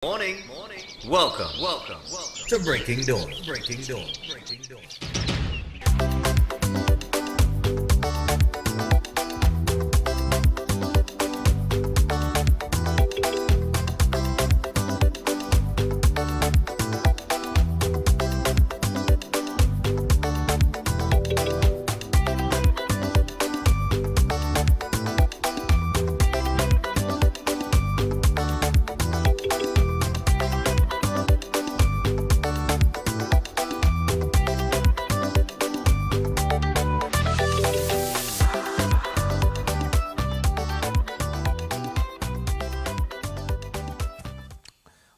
Morning. Welcome to Breaking Dawn.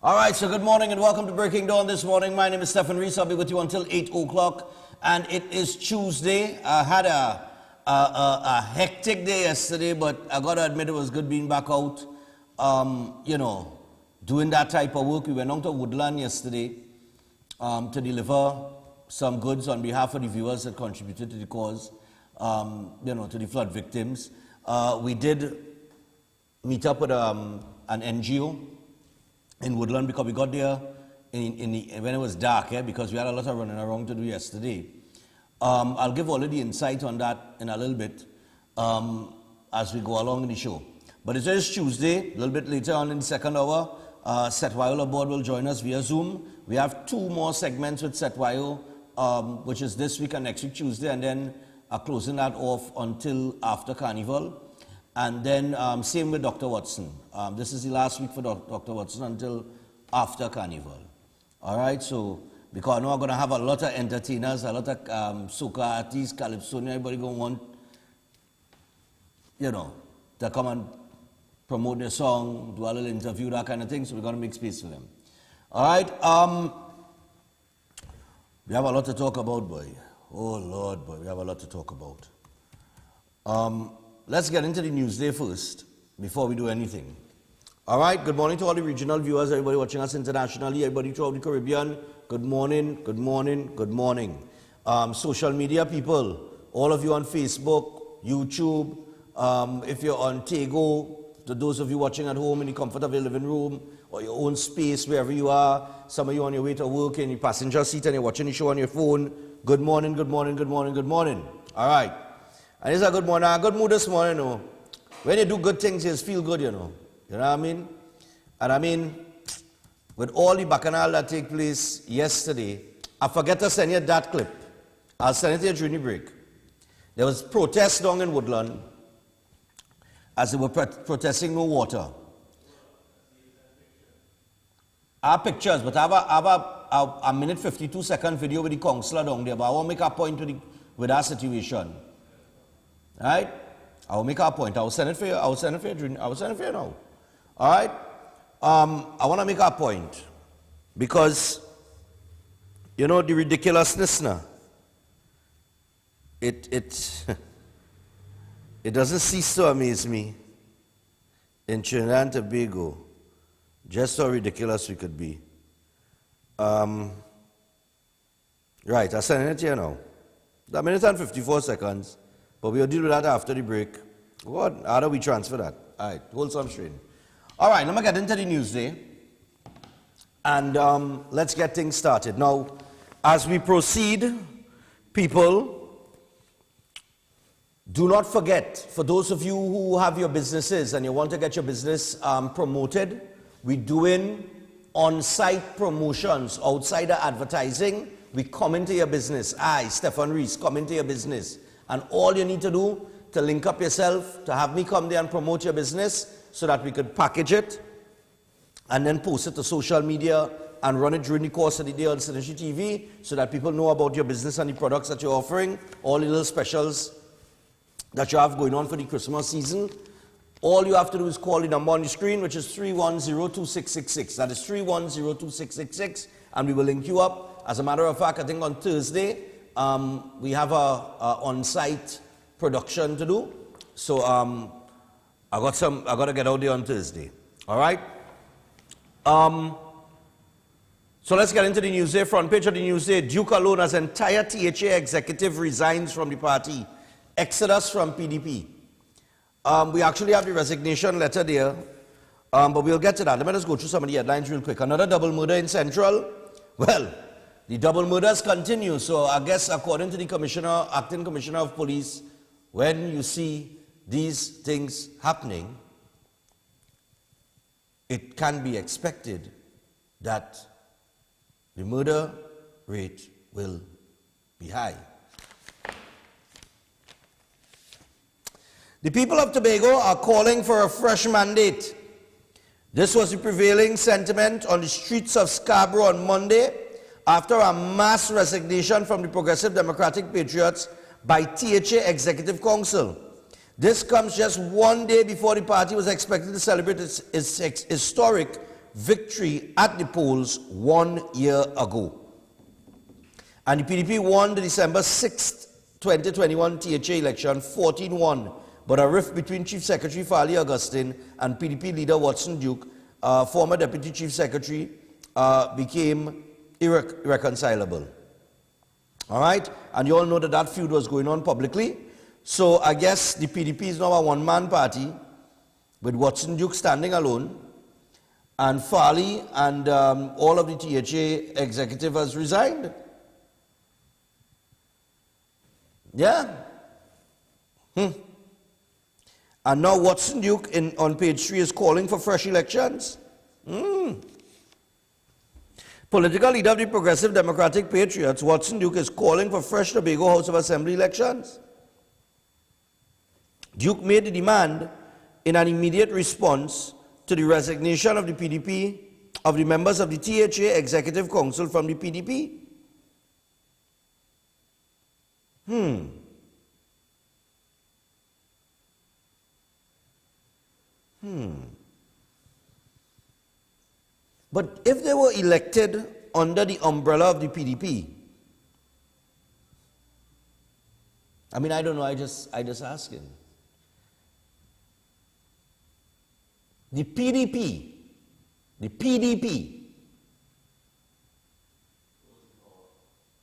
All right, so good morning and welcome to Breaking Dawn this morning. My name is Stephan Reis. I'll be with you until 8 o'clock. And it is Tuesday. I had a hectic day yesterday, but I got to admit it was good being back out, doing that type of work. We went on to Woodland yesterday to deliver some goods on behalf of the viewers that contributed to the cause, to the flood victims. We did meet up with an NGO in Woodland because we got there when it was dark, because we had a lot of running around to do yesterday. I'll give all of the insight on that in a little bit as we go along in the show. But it is Tuesday, a little bit later on in the second hour. Seth Weil board will join us via Zoom. We have 2 more segments with Seth Weil, which is this week and next week Tuesday, and then closing that off until after Carnival. And then same with Dr. Watson. This is the last week for Dr. Watson until after Carnival. All right, so because I know I'm going to have a lot of entertainers, a lot of soca artists, calypso, everybody going to want, to come and promote their song, do a little interview, that kind of thing. So we're going to make space for them. All right, we have a lot to talk about, boy. Oh, Lord, boy, we have a lot to talk about. Let's get into the news day first, before we do anything. All right, good morning to all the regional viewers, everybody watching us internationally, everybody throughout the Caribbean. Good morning. Social media people, all of you on Facebook, YouTube, if you're on Tego, to those of you watching at home in the comfort of your living room, or your own space, wherever you are, some of you on your way to work in your passenger seat and you're watching the show on your phone, good morning. All right. And it's a good morning, a good mood this morning, When you do good things, you just feel good, You know what I mean? And I mean, with all the bacchanal that take place yesterday, I forget to send you that clip. I'll send it to you during the break. There was protests down in Woodland as they were protesting no water. I have pictures, but I have a minute 52-second video with the councillor down there, but I want to make a point with that situation. Right? I will make a point. I will send it for you. I will send it for you now. All right? I want to make a point because, the ridiculousness now, it doesn't cease to amaze me in Trinidad and Tobago just how ridiculous we could be. Right, I'm sending it to you now. A minute and 54 seconds. But we'll deal with that after the break. What? How do we transfer that? All right, hold some strain. All right, let me get into the news day. And let's get things started. Now, as we proceed, people, do not forget, for those of you who have your businesses and you want to get your business promoted, we're doing on-site promotions, outside of advertising. We come into your business. I, Stephan Reis, come into your business. And all you need to do to link up yourself, to have me come there and promote your business so that we could package it and then post it to social media and run it during the course of the day on Synergy TV so that people know about your business and the products that you're offering, all the little specials that you have going on for the Christmas season. All you have to do is call the number on the screen, which is 310-2666. That is 310-2666, and we will link you up. As a matter of fact, I think on Thursday, we have a on-site production to do, so I got to get out there on Thursday. All right. So let's get into the news day. Front page of the news day: Duke alone as entire THA executive resigns from the party. Exodus from PDP. We actually have the resignation letter there But we'll get to that. Let me just go through some of the headlines real quick. Another double murder in Central. Well, the double murders continue. So I guess according to the acting commissioner of police, when you see these things happening, it can be expected that the murder rate will be high. The people of Tobago are calling for a fresh mandate. This was the prevailing sentiment on the streets of Scarborough on Monday after a mass resignation from the Progressive Democratic Patriots by THA Executive Council. This comes just one day before the party was expected to celebrate its historic victory at the polls 1 year ago. And the PDP won the December 6th, 2021 THA election 14-1. But a rift between Chief Secretary Farley Augustine and PDP leader Watson Duke, former Deputy Chief Secretary, became irreconcilable. All right? And you all know that that feud was going on publicly. So I guess the PDP is now a one-man party with Watson Duke standing alone, and Farley and all of the THA executive has resigned. Yeah? And now Watson Duke on page 3 is calling for fresh elections. Political leader of the Progressive Democratic Patriots, Watson Duke, is calling for fresh Tobago House of Assembly elections. Duke made the demand in an immediate response to the resignation of the PDP, of the members of the THA Executive Council from the PDP. But if they were elected under the umbrella of the PDP, I mean, I don't know, I just asking. The PDP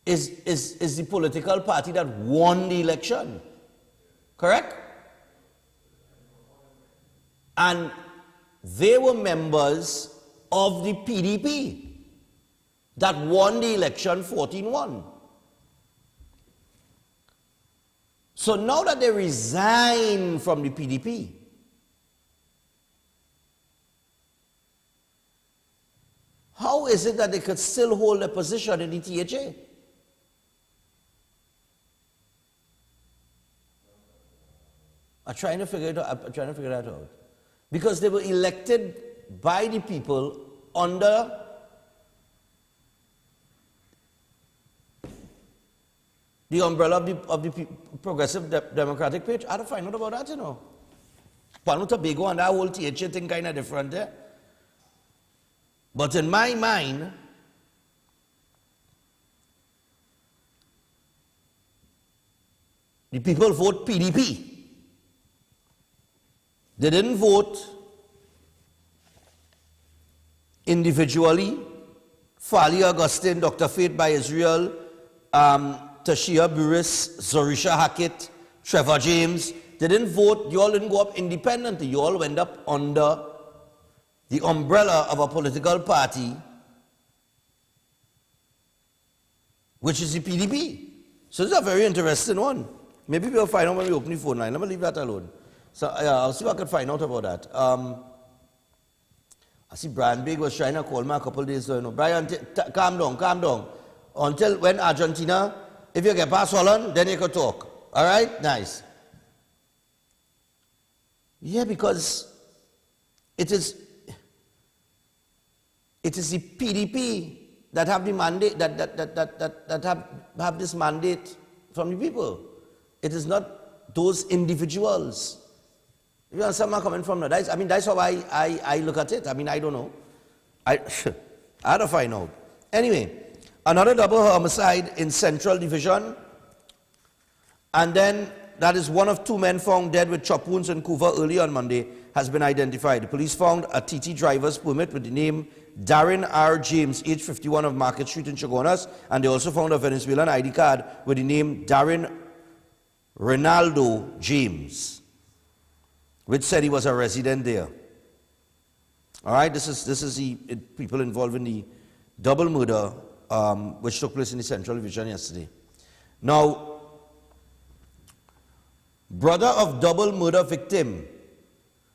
is the political party that won the election, correct? And they were members of the PDP that won the election 14-1. So now that they resign from the PDP, how is it that they could still hold a position in the THA? I'm trying to figure that out. Because they were elected by the people under the umbrella of the Progressive Democratic Patriots. I don't find out about that, you know. Panu Tobago and that whole THA thing kind of different there. But in my mind, the people vote PDP. They didn't vote individually. Farley Augustine, Dr. Faith by Israel, Tashia Burris, Zorisha Hackett, Trevor James. They didn't vote. You all didn't go up independently. You all went up under the umbrella of a political party, which is the PDP. So this is a very interesting one. Maybe we'll find out when we open the phone line. Let me leave that alone. So I'll see if I can find out about that. I see Brian Big was trying to call me a couple of days ago. You know, Brian, calm down. Until when Argentina, if you get past Holland, then you can talk. All right? Nice. Yeah, because it is the PDP that have the mandate, that have this mandate from the people. It is not those individuals. You understand where I'm coming from now? That's how I look at it. I mean, I don't know. I had to find out. Anyway, another double homicide in Central Division. And then that is one of two men found dead with chop wounds in Couva early on Monday has been identified. The police found a TT driver's permit with the name Darren R. James, age 51, of Market Street in Chaguanas, and they also found a Venezuelan ID card with the name Darren Ronaldo James, which said he was a resident there. All right, this is the people involved in the double murder, which took place in the Central Division yesterday. Now, brother of double murder victim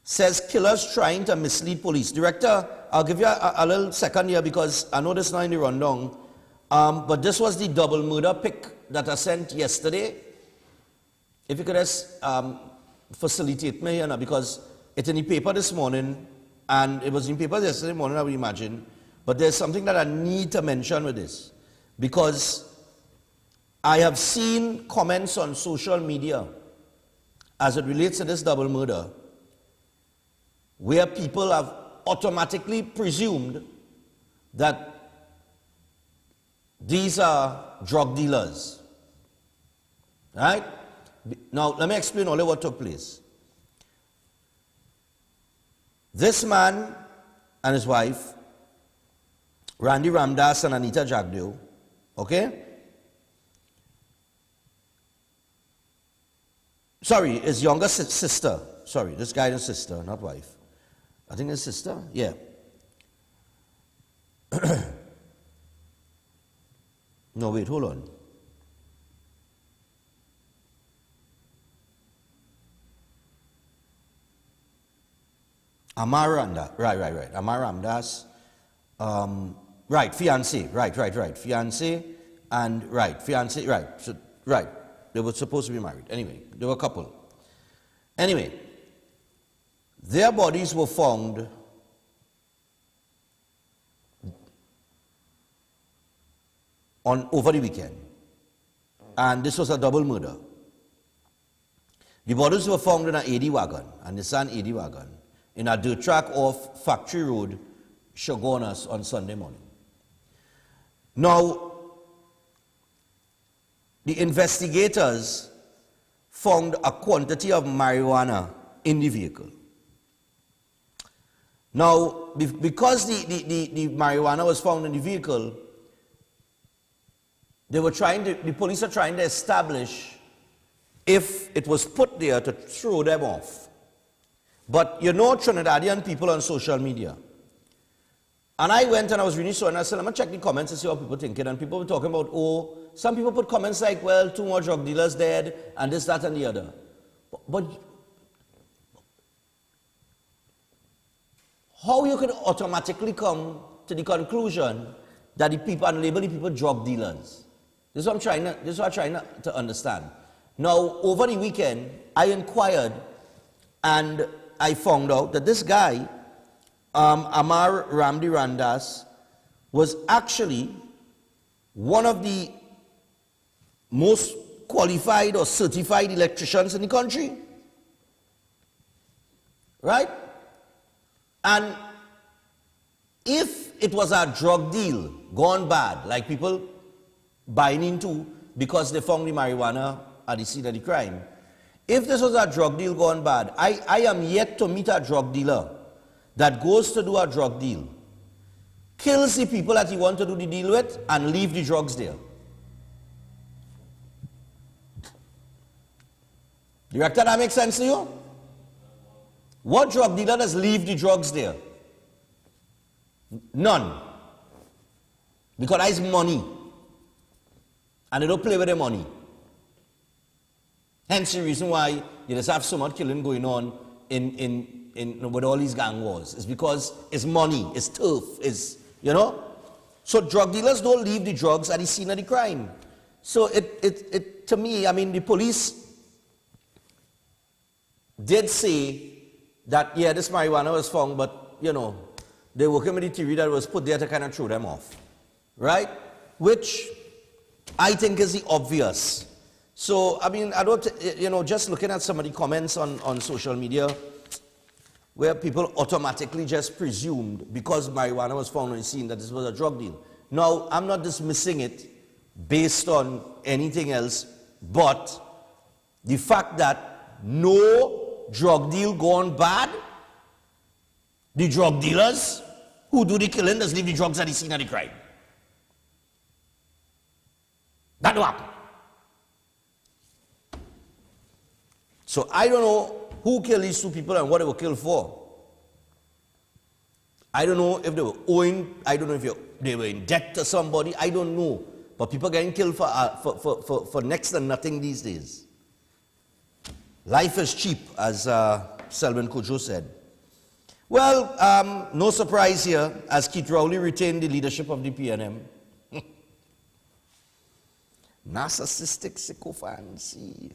says killers trying to mislead police. Director, I'll give you a little second here because I know this is not in the rundown, but this was the double murder pic that I sent yesterday. If you could just facilitate me here now, because it's in the paper this morning, and it was in paper yesterday morning, I would imagine, but there's something that I need to mention with this, because I have seen comments on social media as it relates to this double murder, where people have automatically presumed that these are drug dealers. Right? Now, let me explain only what took place. This man and his wife, Randy Ramdas and Anita Jagdeo, okay? Sorry, his younger sister. Sorry, this guy is sister, not wife. I think his sister, yeah. No, wait, hold on. Amar Ramdas, right. Amar Ramdas, right, fiancé, right, fiancé, and right, fiancé, right, so, right. They were supposed to be married. Anyway, they were a couple. Anyway, their bodies were found over the weekend. And this was a double murder. The bodies were found in an AD wagon, a Nissan AD wagon, in a dirt track off Factory Road, Shogunas, on Sunday morning. Now, the investigators found a quantity of marijuana in the vehicle. Now, because the marijuana was found in the vehicle, the police are trying to establish if it was put there to throw them off. But you know Trinidadian people on social media. And I went and I was reading so, and I said, I'm going to check the comments and see what people think. And people were talking about, some people put comments like, well, 2 more drug dealers dead, and this, that, and the other. But how you could automatically come to the conclusion that the people, and label the people drug dealers? This is what I'm trying to understand. Now, over the weekend, I inquired, and I found out that this guy, Amar Ramdas, was actually one of the most qualified or certified electricians in the country. Right? And if it was a drug deal gone bad, like people buying into because they found the marijuana at the scene of the crime, if this was a drug deal gone bad, I am yet to meet a drug dealer that goes to do a drug deal, kills the people that he wants to do the deal with, and leave the drugs there. Director, that makes sense to you? What drug dealer does leave the drugs there? None. Because that's money. And they don't play with their money. Hence the reason why you just have so much killing going on with all these gang wars. It's because it's money, it's turf, it's, you know? So drug dealers don't leave the drugs at the scene of the crime. So it to me, I mean, the police did say that, yeah, this marijuana was found, but, you know, they were working with the theory that it was put there to kind of throw them off. Right? Which I think is the obvious. So, I mean, I don't, you know, just looking at some of the comments on social media where people automatically just presumed because marijuana was found on the scene that this was a drug deal. Now, I'm not dismissing it based on anything else, but the fact that no drug deal gone bad, the drug dealers who do the killing just leave the drugs at the scene of the crime. That don't happen. So I don't know who killed these 2 people and what they were killed for. I don't know if they were owing, I don't know if they were in debt to somebody, I don't know. But people getting killed for next to nothing these days. Life is cheap, as Selwyn Kojo said. Well, no surprise here, as Keith Rowley retained the leadership of the PNM. Narcissistic sycophancy.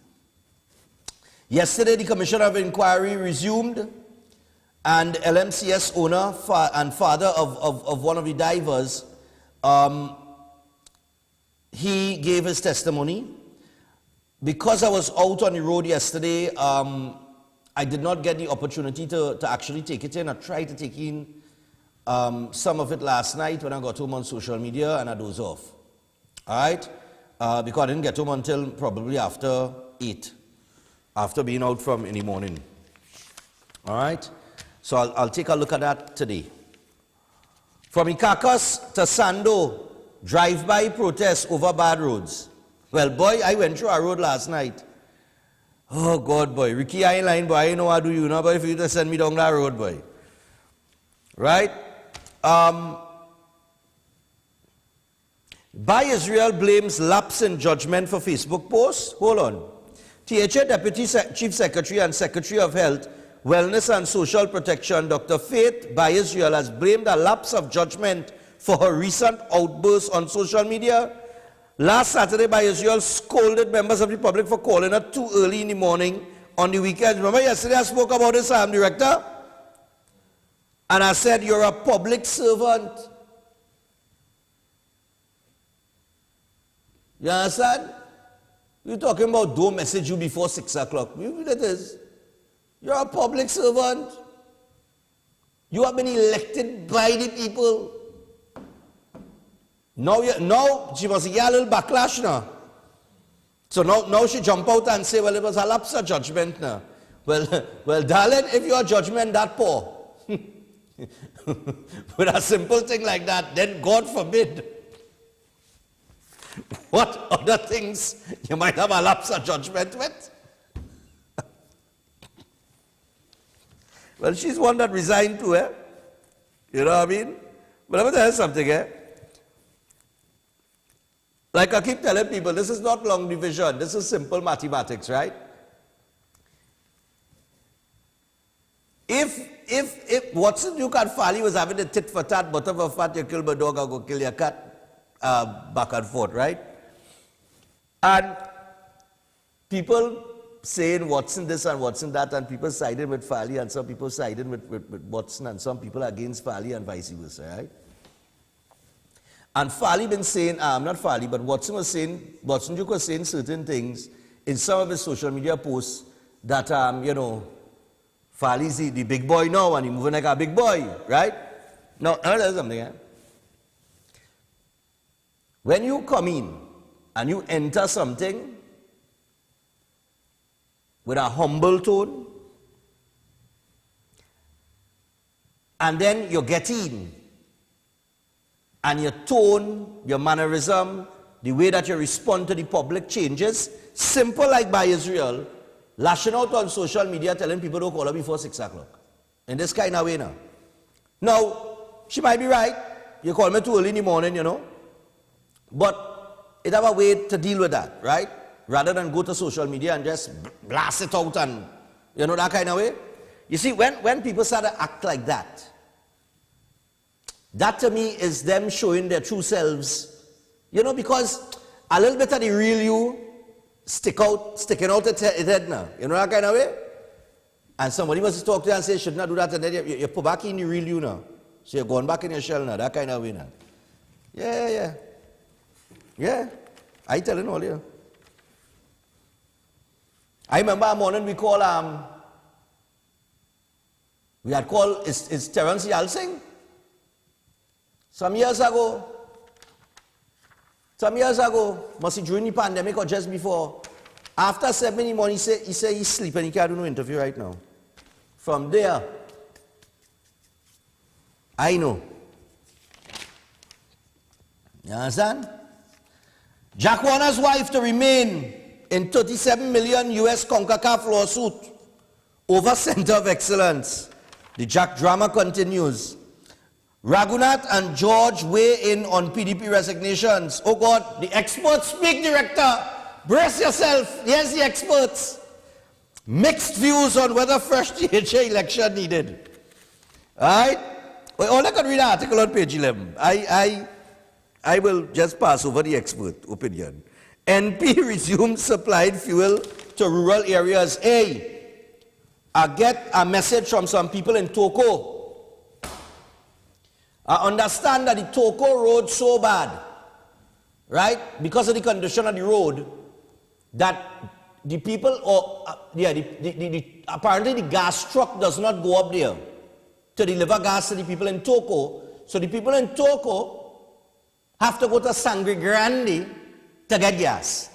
Yesterday, the Commission of Inquiry resumed, and LMCS owner and father of one of the divers, he gave his testimony. Because I was out on the road yesterday, I did not get the opportunity to actually take it in. I tried to take in some of it last night when I got home on social media, and I dozed off. All right? Because I didn't get home until probably after 8, after being out from in the morning. All right? So I'll take a look at that today. From Ikakas to Sando, drive-by protests over bad roads. Well, boy, I went through a road last night. Oh, God, boy. Ricky Island, boy, I know I do you know, but if you just send me down that road, boy. Right? By Israel blames lapse in judgment for Facebook posts. Hold on. THA Deputy Chief Secretary and Secretary of Health, Wellness and Social Protection, Dr. Faith By Israel, has blamed a lapse of judgment for her recent outbursts on social media. Last Saturday, By Israel scolded members of the public for calling her too early in the morning on the weekend. Remember yesterday I spoke about this, Director? And I said, you're a public servant. You understand? You're talking about don't message you before 6 o'clock. That is. You're a public servant. You have been elected by the people. Now she must get a little backlash now. So now she jump out and say, well, it was a lapse of judgment now. Well, darling, if your judgment that poor, with a simple thing like that, then God forbid, what other things you might have a lapse of judgment with? Well, she's one that resigned to, eh? You know what I mean? But let me tell you something, eh? Like I keep telling people, this is not long division, this is simple mathematics, right? If Watson Duke and Farley was having a tit for tat, butter for fat, you kill my dog, I'll go kill your cat, back and forth, right? And people saying Watson this and Watson that, and people siding with Farley, and some people siding with Watson, and some people against Farley, and vice versa, right? And Farley been saying, not Farley, but Watson Duke was saying certain things in some of his social media posts that, Farley's the big boy now, and he's moving like a big boy, right? Now, I'll tell you something, eh? When you come in and you enter something with a humble tone, and then you get in, and your tone, your mannerism, the way that you respond to the public changes, simple like By Israel, lashing out on social media, telling people don't call her before 6 o'clock. In this kind of way now. Now, she might be right. You call me too early in the morning, But it have a way to deal with that, right? Rather than go to social media and just blast it out and, that kind of way. You see, when people start to act like that, that to me is them showing their true selves. Because a little bit of the real you sticking out its head now. That kind of way? And somebody must talk to you and say, should not do that, and then you put back in the real you now. So you're going back in your shell now, that kind of way now. Yeah. I telling all you. I remember a morning we had called, is Terence Yalsing? Some years ago, must be during the pandemic or just before. After 7 in the morning, he said he's sleeping, he can't do no interview right now. From there, I know. You understand? Jack Warner's wife to remain in $37 million US CONCACAF lawsuit over Center of Excellence. The Jack drama continues. Raghunath and George weigh in on PDP resignations. Oh God, the experts speak, director. Brace yourself. Here's the experts. Mixed views on whether fresh DHA election needed. Alright? Well, all I can read the article on page 11. I will just pass over the expert opinion. NP resumes supplied fuel to rural areas. Hey, I get a message from some people in Toko. I understand that the Toko road so bad, right? Because of the condition of the road, that the people, apparently the gas truck does not go up there to deliver gas to the people in Toko. So the people in Toko have to go to Sangre Grande to get gas.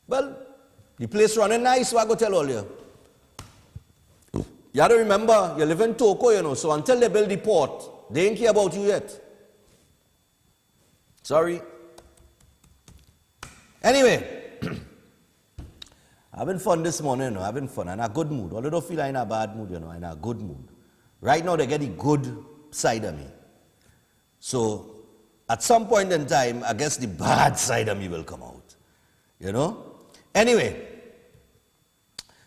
Well, the place running nice, so I go tell all you. You have to remember, you live in Toko, you know, so until they build the port, they ain't care about you yet. Sorry. Anyway, having fun this morning, you know, having fun, in a good mood. Although I don't feel I'm in a bad mood, you know, in a good mood. Right now, they get the good side of me. So, at some point in time, I guess the bad side of me will come out. You know? Anyway,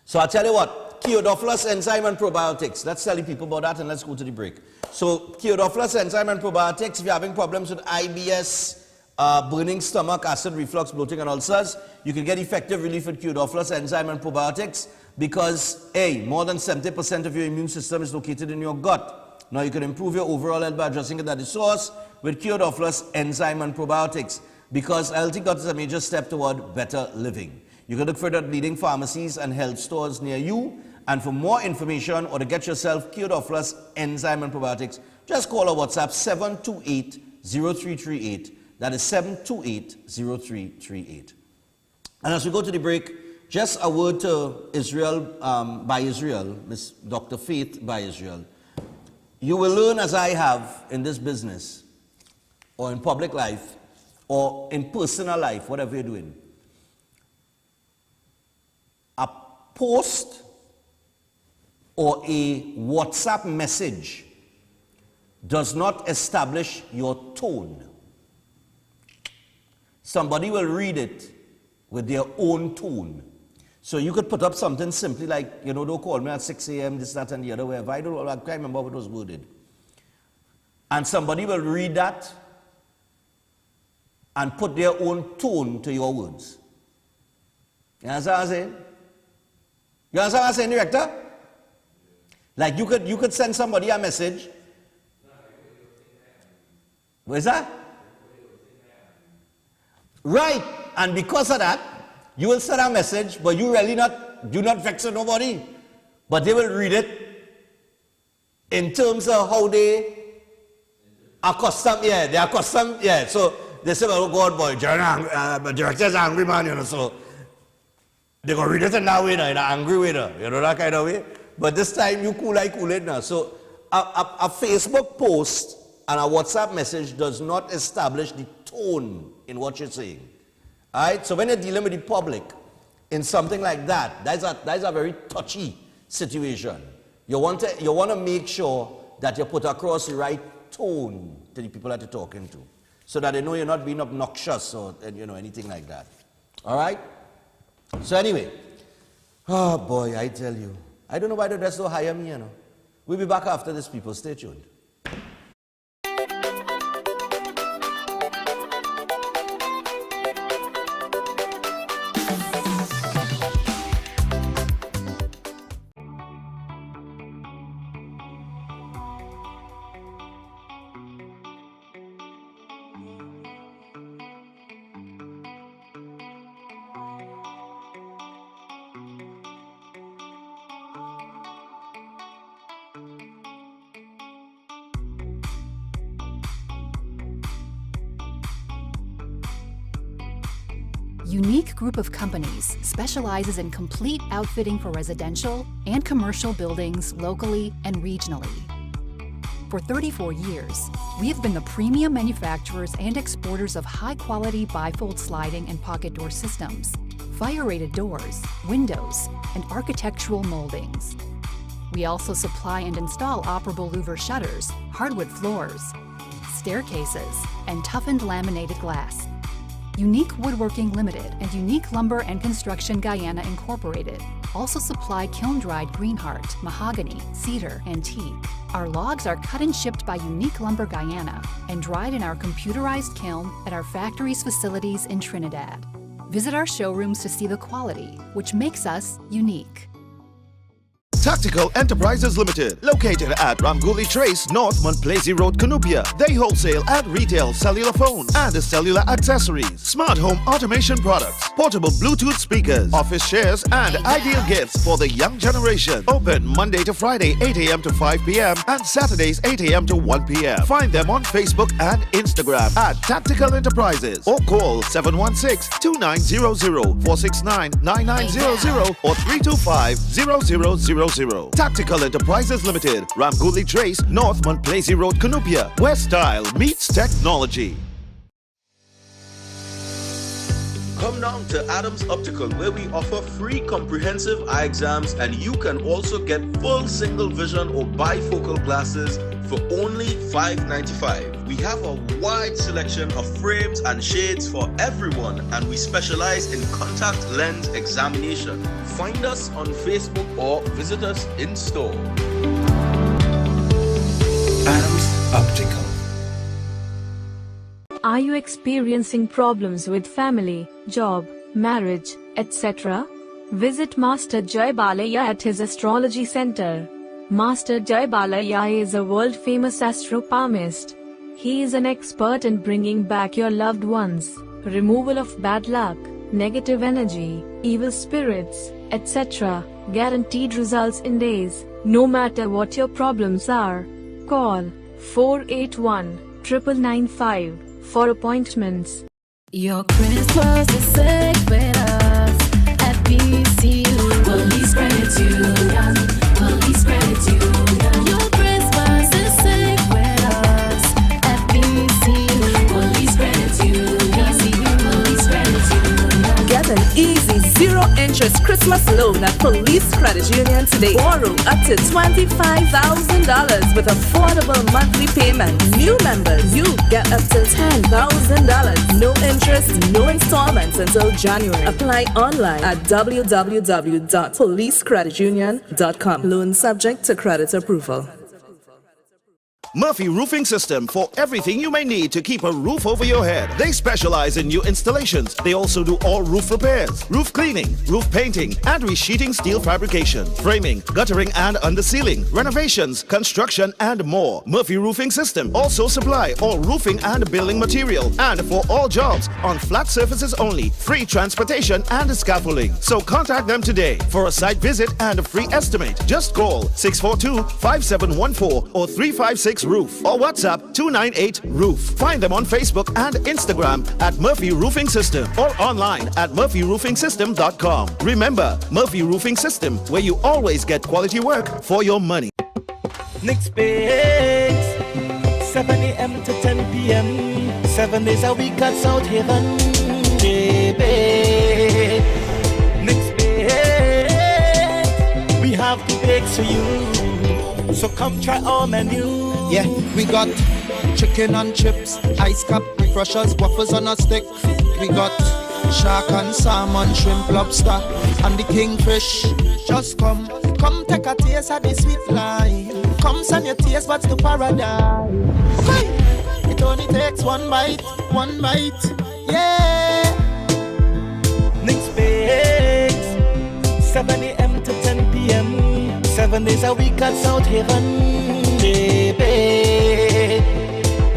so I'll tell you what. Chiodophilus enzyme and probiotics. Let's tell you people about that and let's go to the break. So, Chiodophilus enzyme and probiotics, if you're having problems with IBS, burning stomach, acid reflux, bloating, and ulcers, you can get effective relief with Chiodophilus enzyme and probiotics because, A, more than 70% of your immune system is located in your gut. Now, you can improve your overall health by addressing it at the source with Chiodophilus enzyme and probiotics because healthy gut is a major step toward better living. You can look for it at leading pharmacies and health stores near you. And for more information or to get yourself Chiodophilus enzyme and probiotics, just call or WhatsApp 728-0338. That is 728-0338. And as we go to the break, just a word to Israel, by Israel, Miss Dr. Faith by Israel. You will learn, as I have in this business, or in public life, or in personal life, whatever you're doing. A post or a WhatsApp message does not establish your tone. Somebody will read it with their own tone. So you could put up something simply like, you know, don't call me at 6 a.m., this, that, and the other, wherever. I can't remember what was worded. And somebody will read that and put their own tone to your words. You understand what I'm saying? You understand what I'm saying, director? Like you could send somebody a message. What is that? Right. And because of that, you will send a message, but you really do not vex with nobody. But they will read it in terms of how they are accustomed. Yeah, they are accustomed. Yeah. So they say, oh God, boy, the director's angry man, you know, so they go read it in that way, in an angry way, you know, that kind of way. But this time you cool it now. So a Facebook post and a WhatsApp message does not establish the tone in what you're saying. All right? So when you're dealing with the public in something like that, that's a very touchy situation. You want to make sure that you put across the right tone to the people that you're talking to, so that they know you're not being obnoxious or anything like that. All right? So anyway, oh boy, I tell you. I don't know why the rest don't hire me, you know. We'll be back after this, people. Stay tuned. Unique Group of Companies specializes in complete outfitting for residential and commercial buildings locally and regionally. For 34 years, we have been the premium manufacturers and exporters of high-quality bifold sliding and pocket door systems, fire-rated doors, windows, and architectural moldings. We also supply and install operable louver shutters, hardwood floors, staircases, and toughened laminated glass. Unique Woodworking Limited and Unique Lumber and Construction Guyana Incorporated also supply kiln-dried greenheart, mahogany, cedar, and teak. Our logs are cut and shipped by Unique Lumber Guyana and dried in our computerized kiln at our factory's facilities in Trinidad. Visit our showrooms to see the quality, which makes us unique. Tactical Enterprises Limited, located at Ramguli Trace, North Montplaisir Road, Cunupia. They wholesale and retail cellular phone and cellular accessories, smart home automation products, portable Bluetooth speakers, office chairs, and ideal gifts for the young generation. Open Monday to Friday, 8 a.m. to 5 p.m. and Saturdays, 8 a.m. to 1 p.m. Find them on Facebook and Instagram at Tactical Enterprises or call 716-2900, 469-9900 or 325-0000. Tactical Enterprises Limited, Ramguli Trace, North Montplaisir Road, Cunupia, where style meets technology. Come down to Adams Optical, where we offer free comprehensive eye exams, and you can also get full single vision or bifocal glasses for only $5.95. We have a wide selection of frames and shades for everyone, and we specialize in contact lens examination. Find us on Facebook or visit us in store. Adams Optical. Are you experiencing problems with family, job, marriage, etc.? Visit Master Jai Balaya at his astrology center. Master Jai Balaya is a world-famous astro-palmist. He is an expert in bringing back your loved ones, removal of bad luck, negative energy, evil spirits, etc. Guaranteed results in days, no matter what your problems are. Call 481-9995 for appointments. Your Christmas is safe with us at PCU Police Credit Union. Police Credit Union. Your Christmas is safe with us at PCU Police Credit Union. Police Credit Union. Get an easy zero-interest Christmas loan at Police Credit Union today. Borrow up to $25,000 with affordable monthly payments. New members, you get up to $10,000. No interest, no installments until January. Apply online at www.policecreditunion.com. Loan subject to credit approval. Murphy Roofing System, for everything you may need to keep a roof over your head. They specialize in new installations. They also do all roof repairs, roof cleaning, roof painting, and resheeting steel fabrication, framing, guttering and undersealing, renovations, construction, and more. Murphy Roofing System also supply all roofing and building material, and for all jobs on flat surfaces only, free transportation and scaffolding. So contact them today for a site visit and a free estimate. Just call 642-5714 or 356 Roof or WhatsApp 298-ROOF. Find them on Facebook and Instagram at Murphy Roofing System or online at murphyroofing.com. Remember, Murphy Roofing System, where you always get quality work for your money. Next page, 7 a.m. to 10 p.m. 7 days a week at South Haven, baby. Next page, we have the bakes for you. So come try our menu. Yeah, we got chicken and chips, ice cap, refreshers, waffles on a stick. We got shark and salmon, shrimp, lobster, and the kingfish. Just come take a taste of the sweet life. Come send your taste buds to paradise. Hey, it only takes one bite, yeah. Next page, 7 a.m. to 10 p.m. 7 days a week at South Haven, baby.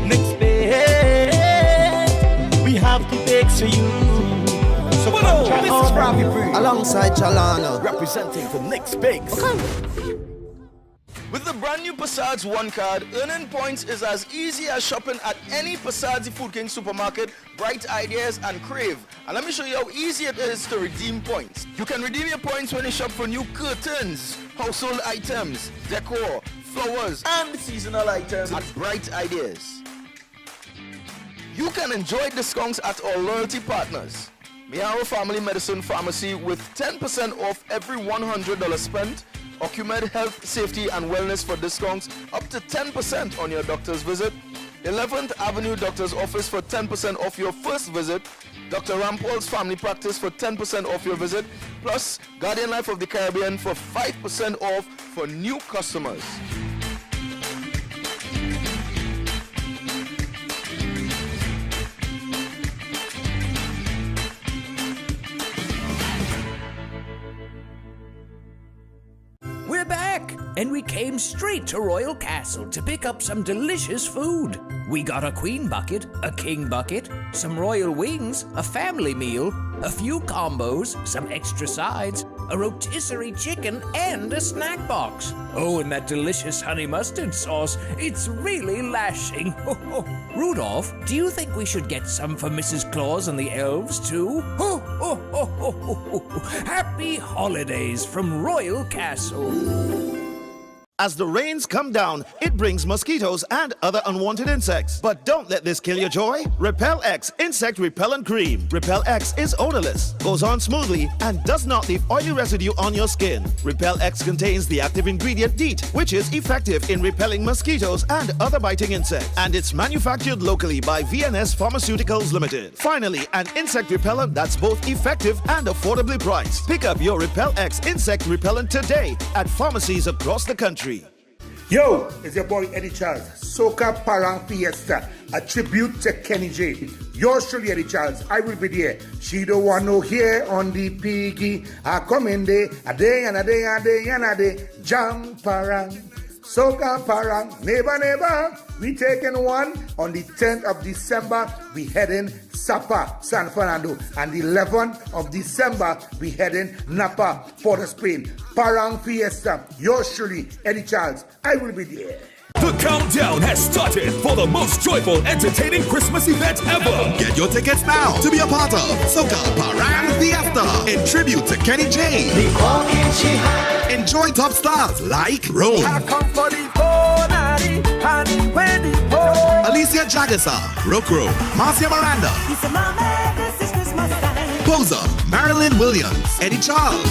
Next page, we have the bakes for you. So come try This is Ravi Free alongside Chalana, representing for Next Bakes. With the brand new Passage One card, earning points is as easy as shopping at any Passage Food King supermarket, Bright Ideas, and Crave. And let me show you how easy it is to redeem points. You can redeem your points when you shop for new curtains, household items, decor, flowers, and seasonal items at Bright Ideas. You can enjoy discounts at our loyalty partners. Miao Family Medicine Pharmacy with 10% off every $100 spent. OcuMed Health, Safety and Wellness for discounts up to 10% on your doctor's visit. 11th Avenue Doctor's Office for 10% off your first visit. Dr. Rampol's Family Practice for 10% off your visit. Plus, Guardian Life of the Caribbean for 5% off for new customers. We're back, and we came straight to Royal Castle to pick up some delicious food. We got a queen bucket, a king bucket, some royal wings, a family meal, a few combos, some extra sides, a rotisserie chicken, and a snack box. Oh, and that delicious honey mustard sauce, it's really lashing. Rudolph, do you think we should get some for Mrs. Claus and the elves too? Happy holidays from Royal Castle. As the rains come down, it brings mosquitoes and other unwanted insects. But don't let this kill your joy. Repel X Insect Repellent Cream. Repel X is odorless, goes on smoothly, and does not leave oily residue on your skin. Repel X contains the active ingredient DEET, which is effective in repelling mosquitoes and other biting insects. And it's manufactured locally by VNS Pharmaceuticals Limited. Finally, an insect repellent that's both effective and affordably priced. Pick up your Repel X Insect Repellent today at pharmacies across the country. Yo, it's your boy Eddie Charles. Soca Parang Fiesta, a tribute to Kenny J. Yours truly, Eddie Charles. I will be there. She don't want no here on the piggy. I come in there, a day and a day and a day and a day. Jam Parang, Soca Parang, neighbor. We taking one on the 10th of December. We heading Sapa, San Fernando. And the 11th of December, we heading Napa, Port of Spain. Parang Fiesta. Yours truly, Eddie Charles. I will be there. The countdown has started for the most joyful, entertaining Christmas event ever. Get your tickets now to be a part of Soca Parang Fiesta in tribute to Kenny J. Enjoy top stars like Rome, Alicia Jagasa, Rokro, Marcia Miranda, Poser, Marilyn Williams, Eddie Charles,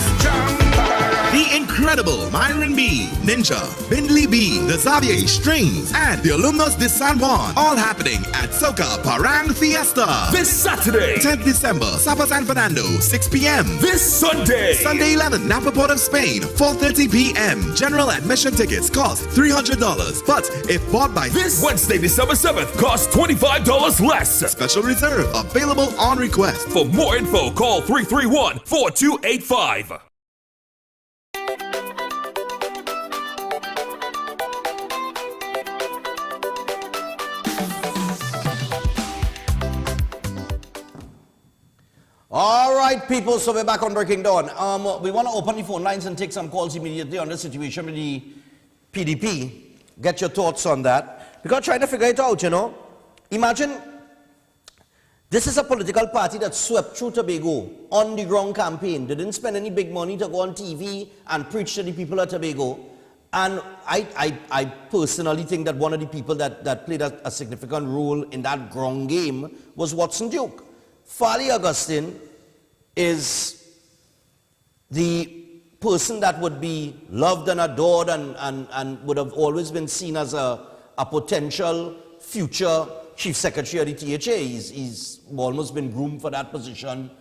the incredible Myron B, Ninja, Bindley B, the Xavier Strings, and the Alumnos de San Juan. All happening at Soca Parang Fiesta. This Saturday, 10th December, Sapa San Fernando, 6 p.m. This Sunday, 11th, Napa Port of Spain, 4:30 p.m. General admission tickets cost $300, but if bought by this Wednesday, December 7th, cost $25 less. Special reserve available on request. For more info, call 331-4285. All right, people, so we're back on Breaking Dawn. We want to open the phone lines and take some calls immediately on the situation with the PDP. Get your thoughts on that. Because trying to figure it out, you know. Imagine, this is a political party that swept through Tobago on the ground campaign. They didn't spend any big money to go on TV and preach to the people of Tobago. And I personally think that one of the people that played a significant role in that ground game was Watson Duke. Farley Augustine is the person that would be loved and adored and would have always been seen as a potential future chief secretary of the THA. He's almost been groomed for that position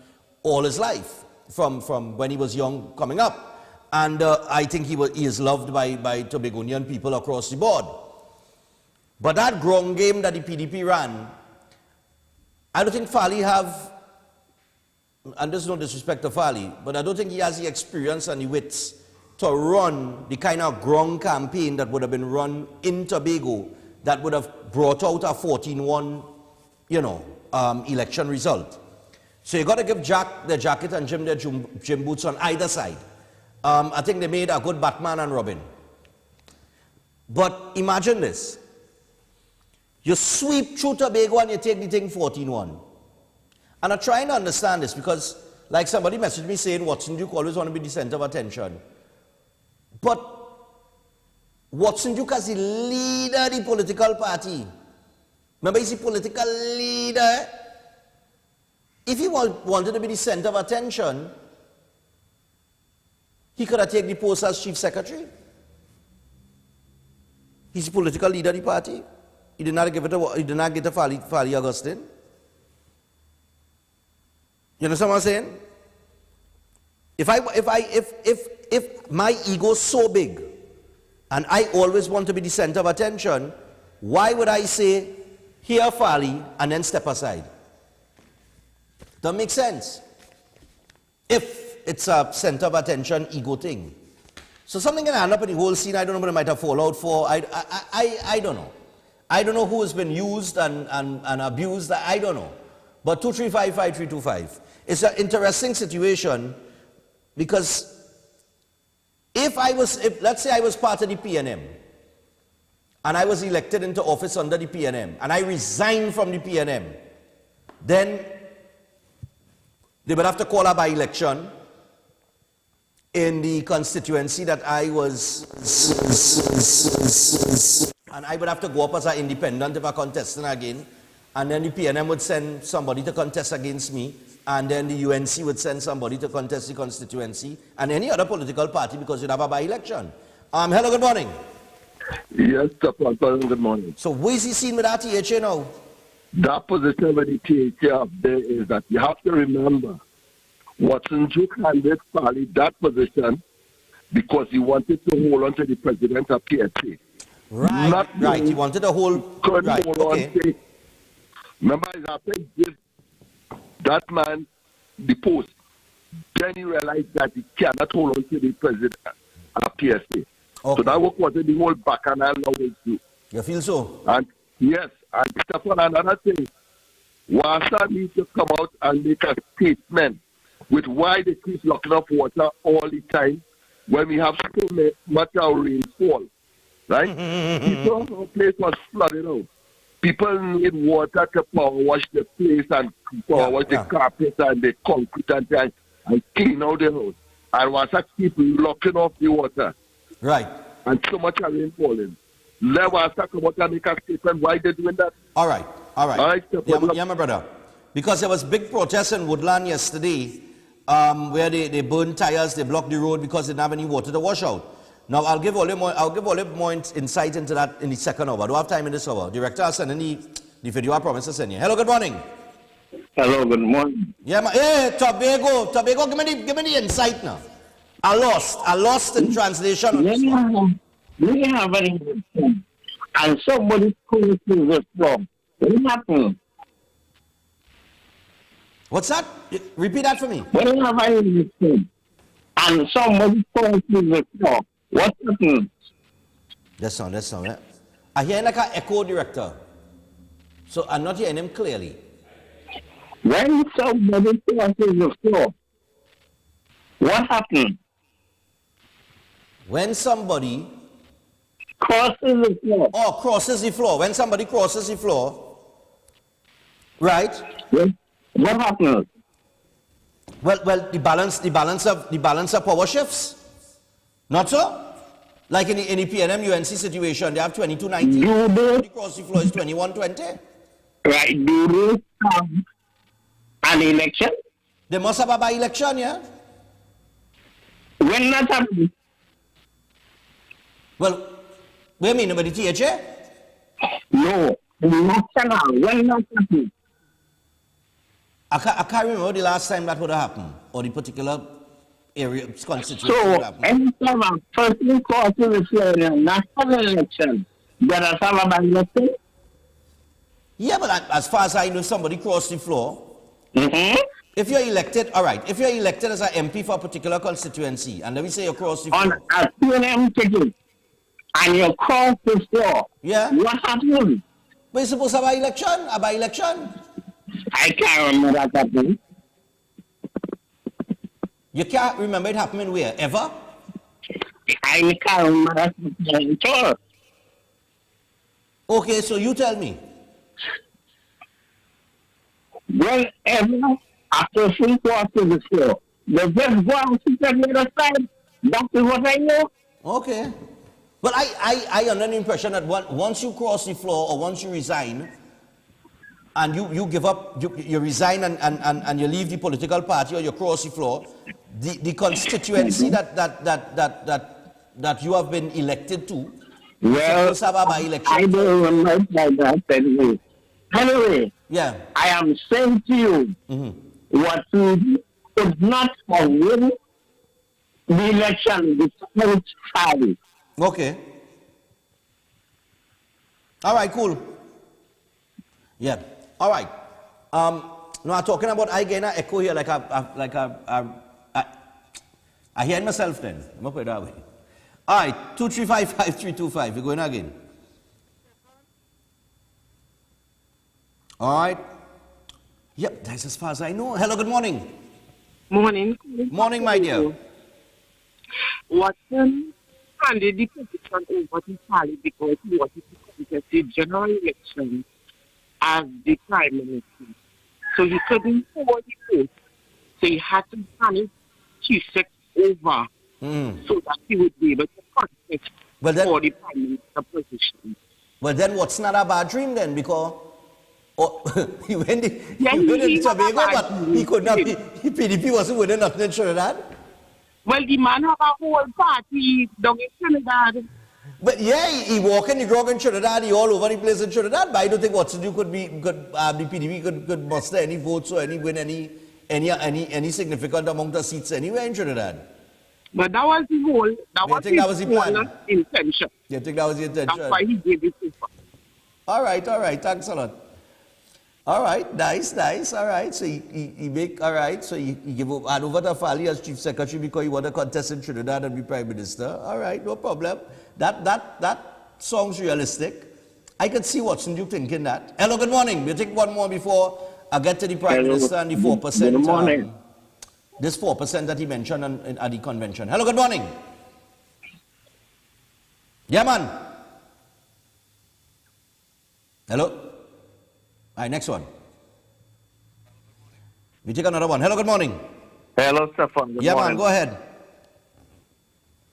all his life, from when he was young coming up. And I think he is loved by Tobagonian people across the board. But that ground game that the PDP ran, I don't think Farley have, and there's no disrespect to Farley, but I don't think he has the experience and the wits to run the kind of ground campaign that would have been run in Tobago that would have brought out a 14-1, election result. So you got to give Jack their jacket and Jim their gym boots on either side. I think they made a good Batman and Robin. But imagine this. You sweep through Tobago and you take the thing 14-1. And I'm trying to understand this because, like somebody messaged me saying, Watson Duke always want to be the center of attention. But Watson Duke as the leader of the political party. Remember, he's the political leader. If he wanted to be the center of attention, He could have taken the post as chief secretary. He's the political leader of the party. He did not give it to Fali Augustine. You understand what I'm saying? If my ego is so big and I always want to be the center of attention, why would I say, here Fali, and then step aside? Doesn't make sense. If it's a center of attention ego thing. So something can end up in the whole scene. I don't know what it might have fallout for. I don't know. I don't know who has been used and abused. I don't know. But 2355325. It's an interesting situation because let's say I was part of the PNM and I was elected into office under the PNM and I resigned from the PNM, then they would have to call a by-election in the constituency that I was, and I would have to go up as an independent if I contested again, and then the PNM would send somebody to contest against me, and then the UNC would send somebody to contest the constituency, and any other political party because you'd have a by-election. Hello, good morning. Yes, good morning. So what is he seen with that THA now? That position with the THA up there is that you have to remember Watson Duke handed Fali that position because he wanted to hold on to the president of PSA. Right, he wanted to hold, couldn't right, hold okay. on to it. Remember, he's after he gave that man the post, then he realized that he cannot hold on to the president of PSA. Okay. So that was what the whole bacchanal now is do. You feel so? And yes, and Stephan, another thing, Wasa needs to come out and make a statement with why they keep locking up water all the time when we have so much rainfall, right? Our place was flooded out. People need water to power wash the place and power wash the carpet and the concrete and clean out the house. And Wasa keep locking off the water. Right. And so much rain falling. Let Wasa come out and make a statement why they're doing that. All right. Yeah, my brother. Because there was big protests in Woodland yesterday where they burned tires, they blocked the road because they didn't have any water to wash out. Now, I'll give all more insight into that in the second hour. I don't have time in this hour. Director, I'll send the video I promised to send you. Hello, good morning. Hello, good morning. Yeah, hey, Tobago, give me the insight now. I lost in translation. We have an election, and somebody crosses the floor. What happened? What's that? Repeat that for me. We have an election, and somebody crosses the floor. What happened? That's not right. I hear like an echo, director. So I'm not hearing him clearly. When somebody crosses the floor, what happened? When somebody crosses the floor. Oh, crosses the floor. When somebody crosses the floor, right? What happens? Well, the balance of power shifts. Not so? Like in the PNM UNC situation, they have 2290. Somebody cross the floor is 2120. Right. Do they have an election? They must have a by-election, yeah? When that happens? Well, what do you mean about the THA? No, national. When that happens? I can't remember the last time that would have happened, or the particular area constituency. So, anytime a person crosses the floor in a national election, there is a by-election? Yeah, but as far as I know, somebody crossed the floor. If you're elected, all right, if you're elected as an MP for a particular constituency, and let me say you cross the floor. On a PNM ticket, and you cross the floor, yeah. What happened? But you're supposed to have a by-election. I can't remember that happening. You can't remember it happening where? Ever? I can't remember that happening at all. Okay, so you tell me. Whenever a person crosses the floor, they just go and sit on the other side. That is what I know. Okay. Well, I under the impression that once you cross the floor or once you resign, and you give up, you resign and you leave the political party or you cross the floor, the constituency that you have been elected to, well, I don't remember that anyway. Anyway, yeah, I am saying to you, what we could not have won the election without fighting. Okay. All right, cool. Yeah. All right. No, I'm talking about I get an echo here I hear myself then. I'm going to put it that way. All right, 2355325. We're going again. All right. Yep, that's as far as I know. Hello, good morning. Morning. Morning, my dear. Watson handed the position over to Charlie because he wanted to contest the general election as the prime minister. So he couldn't hold the post. So he had to hand his chief sec over so that he would be able to contest for the prime minister position. Well, then what's not a bad dream then? Because he went in Tobago, but he could not be, PDP wasn't winning nothing in Trinidad. Well, the man have a whole party down in Trinidad. But yeah, he walk in the drug in Trinidad, he all over the place in Trinidad, but I don't think Watson the PDP could muster any votes or win any significant amount of seats anywhere in Trinidad. But that was the whole, that was the plan. Intention. You think that was the intention? That's why he gave it to us. All right, thanks a lot. All right, nice, all right. So he make, all right, so he give hand over to Fali as chief secretary because he want to contest in Trinidad and be prime minister. All right, no problem. That sounds realistic. I could see Watson Duke thinking that. Hello, good morning. We'll take one more before I get to the prime minister and the 4%. Good morning. This 4% that he mentioned at the convention. Hello, good morning. Yeah, man. Hello. All right, next one. We take another one. Hello, good morning. Hello, Stephan. Good morning. Man, go ahead.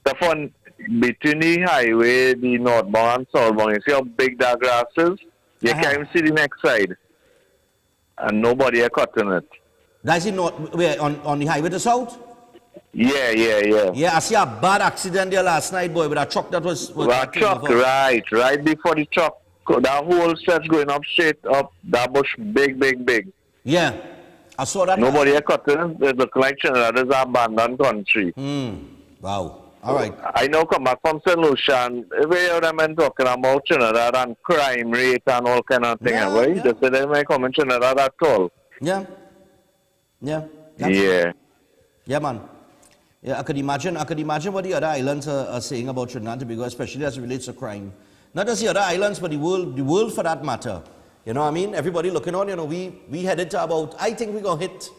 Stephan, between the highway, the northbound and southbound, you see how big that grass is? You can't even see the next side. And nobody are cutting it. That's in where on the highway to south? Yeah. Yeah, I see a bad accident there last night, boy, with a truck that was a truck, right before the truck. That whole stretch going up straight up, that bush big. Yeah, I saw that. Nobody are cutting it. It looks like Trinidad is an abandoned country. Wow. All right. I now come back from St. Lucia and we hear them talking about Trinidad and crime rate and all kind of thing. They say they may come in Trinidad at all. Yeah, man. Yeah, I could imagine what the other islands are saying about Trinidad and Tobago, especially as it relates to crime. Not just the other islands, but the world for that matter. You know what I mean? Everybody looking on, we headed to about, I think we're going to hit,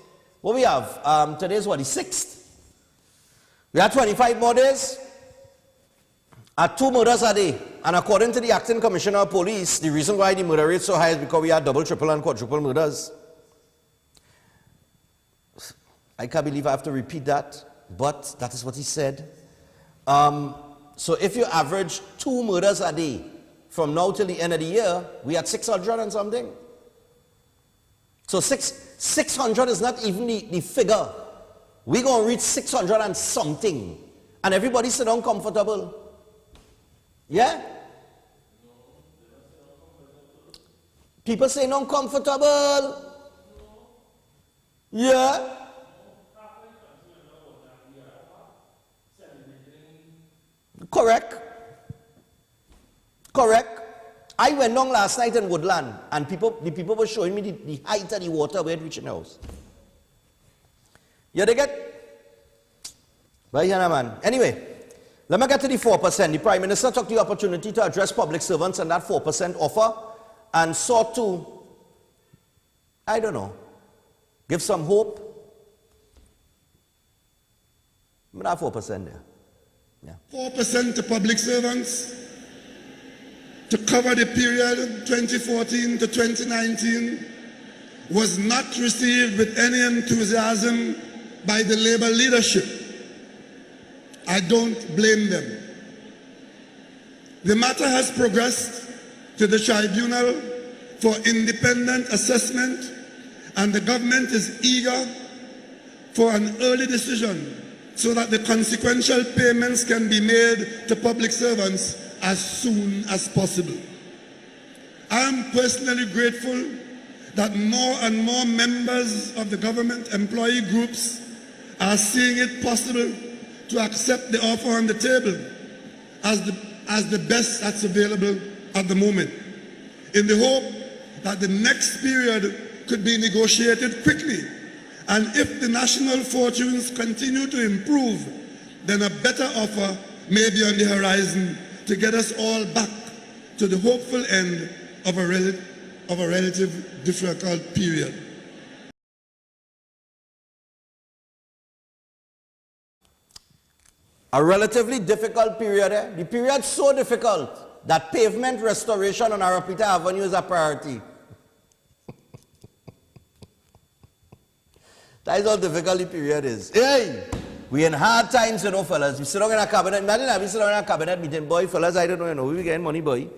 what we have? Today's what, the 6th? We have 25 more days. At 2 murders a day. And according to the acting commissioner of police, the reason why the murder rate is so high is because we have double, triple, and quadruple murders. I can't believe I have to repeat that, but that is what he said. So if you average 2 murders a day from now till the end of the year, we had 600 and something. So 600 is not even the figure. We're going to reach 600 and something. And everybody sit down comfortable. Yeah? People say uncomfortable. Yeah? Correct. I went down last night in Woodland and the people were showing me the height of the water where it reached the house. You get? Well, yeah, man. Anyway, let me get to the 4%. The Prime Minister took the opportunity to address public servants and that 4% offer and sought to, I don't know, give some hope. But that 4% there. 4% to public servants to cover the period 2014 to 2019 was not received with any enthusiasm by the Labour leadership. I don't blame them. The matter has progressed to the tribunal for independent assessment, and the government is eager for an early decision so that the consequential payments can be made to public servants as soon as possible. I am personally grateful that more and more members of the government employee groups are seeing it possible to accept the offer on the table as the best that's available at the moment, in the hope that the next period could be negotiated quickly. And if the national fortunes continue to improve, then a better offer may be on the horizon to get us all back to the hopeful end of a relative difficult period. A relatively difficult period, eh? The period so difficult that pavement restoration on Arapita Avenue is a priority. That is how difficult the period is. Hey! We in hard times, you know, fellas. We sit down in a cabinet. Imagine we sit down in a cabinet meeting, boy, fellas, I don't know, you know, we getting money, boy.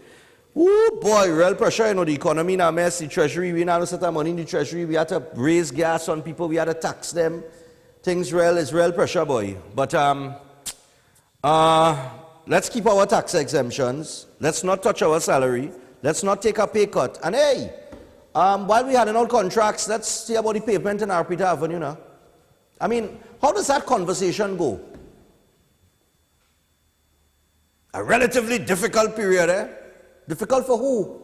Ooh, boy, real pressure, you know, the economy in a mess, the treasury, we now set our money in the treasury, we had to raise gas on people, we had to tax them. Things is real pressure, boy. But, let's keep our tax exemptions. Let's not touch our salary. Let's not take a pay cut. And hey, while we had in all contracts, let's see about the pavement in Arapita Avenue now. I mean, how does that conversation go? A relatively difficult period, eh? Difficult for who?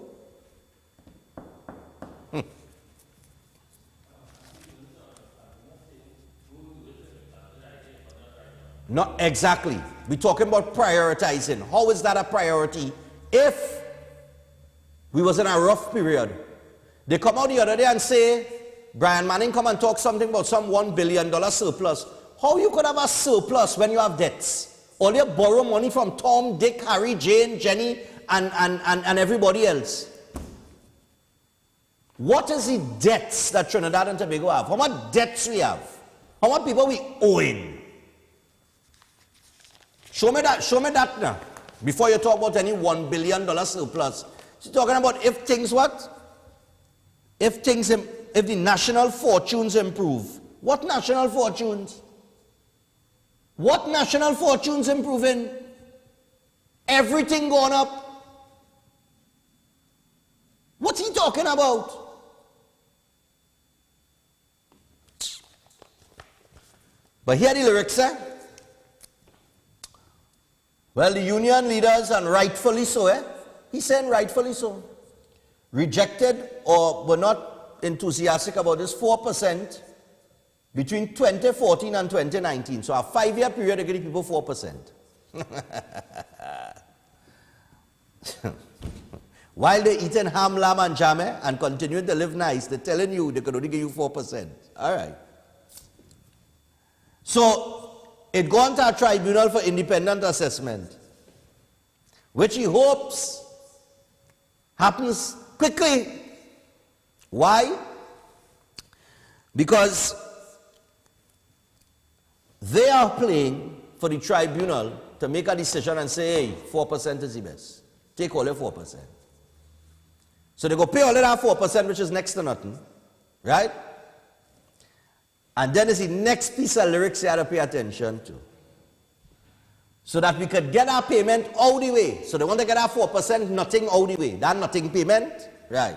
Not exactly. We're talking about prioritizing. How is that a priority if we was in a rough period? They come out the other day and say, Brian Manning come and talk something about some $1 billion surplus. How you could have a surplus when you have debts? All you borrow money from Tom, Dick, Harry, Jane, Jenny, and everybody else. What is the debts that Trinidad and Tobago have? How much debts we have? How much people we owing? Show me that now. Before you talk about any $1 billion surplus. You're talking about if things what? If the national fortunes improve. What national fortunes? What national fortunes improving? Everything going up. What's he talking about? But here the lyrics, eh? Well, the union leaders, and rightfully so, eh? He's saying rightfully so, rejected or were not enthusiastic about this 4% between 2014 and 2019. So a 5-year period, they give people 4%. While they're eating ham, lamb, and jam and continuing to live nice, they're telling you they could only give you 4%. All right. So it gone to a tribunal for independent assessment, which he hopes happens quickly. Why? Because they are playing for the tribunal to make a decision and say, hey, 4% is the best. Take all your 4%. So they go pay all of that 4%, which is next to nothing, right? And then is the next piece of lyrics you have to pay attention to. So that we could get our payment all the way. So they want to get our 4%, nothing all the way. That nothing payment, right?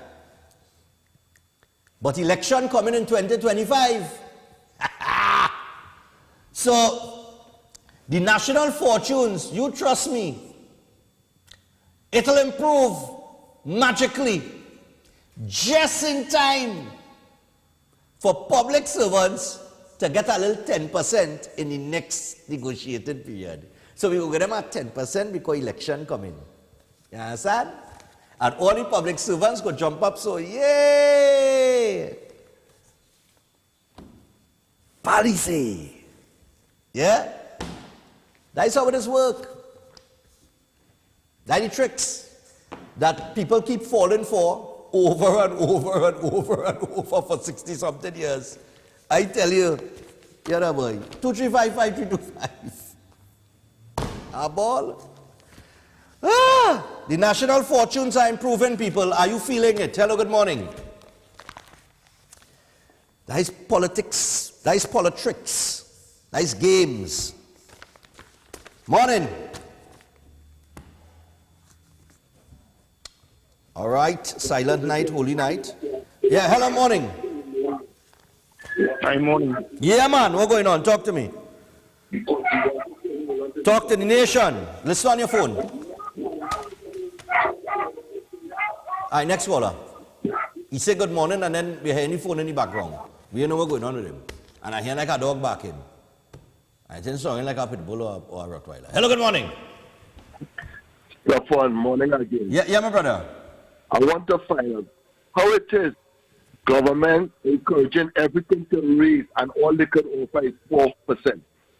But election coming in 2025. So the national fortunes, you trust me, it'll improve magically, just in time for public servants to get a little 10% in the next negotiated period. So we will get them at 10% because election coming. You understand? And all the public servants go jump up, so yay! Policy. Yeah? That's how it is work. That's the tricks that people keep falling for over and over and over and over for 60-something years. I tell you, yeah, boy, 2355325. A ball. Ah! The national fortunes are improving, people. Are you feeling it? Hello, good morning. That is politics. That is politics. That is games. Morning. All right. Silent night, holy night. Yeah, hello, morning. Hi, morning. Yeah, man. What's going on? Talk to me. Talk to the nation. Listen on your phone. All right, next caller. He said good morning, and then we hear any phone in the background. We don't know what's going on with him. And I hear like a dog barking. I think sounding like a pit bull or a Rottweiler. Hello, good morning. Stephan, morning again. Yeah, my brother. I want to find out how it is government encouraging everything to raise and all they could offer is 4%.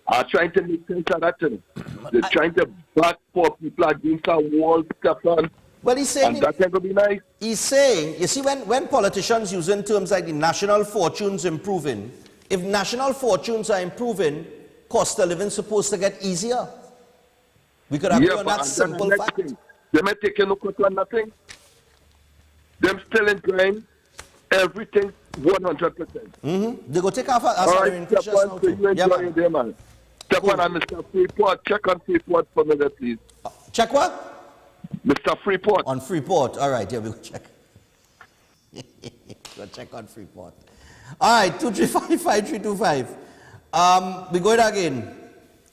Are trying to make sense of that thing. They're trying to back poor people against our wall, Stephan. Well, he's saying... And that ain't going to be nice. He's saying, you see, when politicians using terms like the national fortunes improving, if national fortunes are improving, cost of living supposed to get easier. We could agree on that simple fact. They may take no cut on nothing. Them still in grind. Everything 100%. They go take off a salary increase just now too. Yeah, man. Stephan and Mr. Freeport, check on Freeport for me, please. Check what? Mr. Freeport. On Freeport. All right, yeah, we'll check. We'll check on Freeport. All right, 235-5325. We go it again.